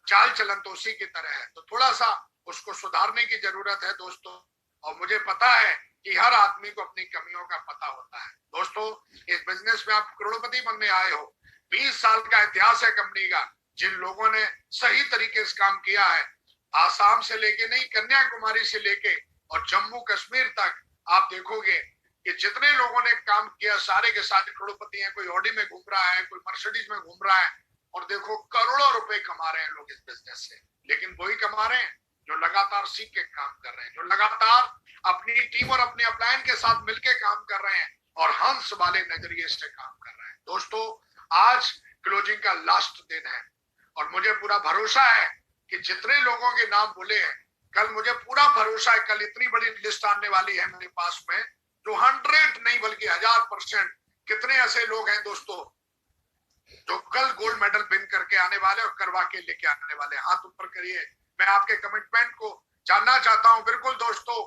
चाल चलन तो उसी की तरह है। तो थोड़ा सा उसको सुधारने की जरूरत है दोस्तों, और मुझे पता है कि हर आदमी को अपनी कमियों का पता होता है। दोस्तों, इस बिजनेस में आप करोड़पति बनने आए हो। 20 साल का इतिहास है कंपनी का। जिन लोगों ने सही तरीके से काम किया है, आसाम से लेके नहीं, कन्याकुमारी से लेके और जम्मू कश्मीर तक, आप देखोगे कि जितने लोगों ने काम किया सारे के सारे करोड़पति हैं। कोई ऑडी में घूम रहा है, कोई मर्सिडीज में घूम रहा है, और देखो करोड़ों रुपए कमा रहे हैं लोग इस बिजनेस से। लेकिन वही कमा रहे हैं जो लगातार सीख के काम कर रहे हैं, जो लगातार अपनी टीम और अपने अपलाइन के साथ मिलके काम कर रहे हैं और हंस वाले नजरिए से काम कर रहे हैं। दोस्तों, आज क्लोजिंग का लास्ट दिन है और मुझे पूरा भरोसा है कि जितने लोगों के नाम बोले हैं, कल मुझे पूरा भरोसा है कल इतनी बड़ी लिस्ट आने वाली है मेरे पास में, जो 100 नहीं बल्कि 1000% कितने ऐसे लोग हैं दोस्तों जो कल गोल्ड मेडल विन करके आने वाले और करवा के लेके आने वाले। हाथ ऊपर करिए, मैं आपके कमिटमेंट को जानना चाहता हूं। बिल्कुल दोस्तों,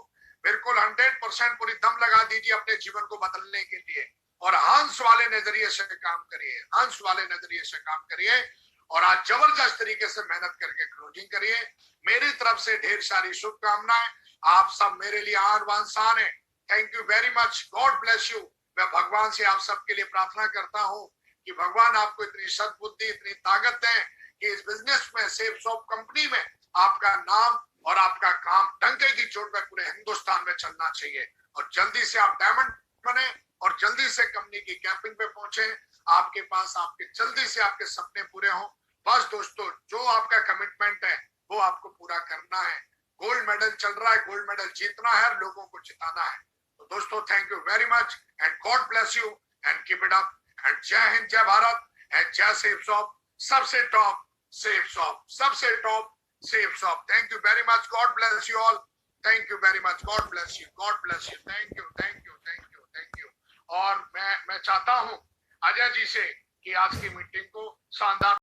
बिल्कुल 100% पूरी दम लगा दीजिए अपने जीवन को बदलने के लिए और हंस वाले नजरिए से काम करिए, हंस वाले नजरिए से काम करिए और आज जबरदस्त तरीके से मेहनत करके क्लोजिंग करिए। मेरी तरफ से ढेर सारी शुभकामनाएं। आप सब मेरे लिए आन शान है। Thank you very much, God bless you. मैं भगवान से आप सबके लिए प्रार्थना करता हूं कि भगवान आपको इतनी सद्बुद्धि, इतनी ताकत दें कि इस बिजनेस में, सेफ शॉप कंपनी में आपका नाम और आपका काम डंके की चोट पे पूरे हिंदुस्तान में चलना चाहिए और जल्दी से आप डायमंड बने और जल्दी से कंपनी की कैपिंग पे पहुंचे। आपके पास आपके जल्दी से आपके सपने पूरे हों। बस दोस्तों, जो आपका कमिटमेंट है वो आपको पूरा करना है। गोल्ड मेडल चल रहा है, गोल्ड मेडल जीतना है, लोगों को जिताना है। तो दोस्तों, thank you very much and God bless you and keep it up and जय हिंद, जय भारत एंड जय सेफ शॉप। सबसे टॉप सेफ शॉप, सबसे top safe shop. Thank you very much, God bless you all. Thank you very much, God bless you, God bless you. Thank you, thank you, thank you, thank you. और मैं चाहता हूं अजय जी से कि आज की meeting को शानदार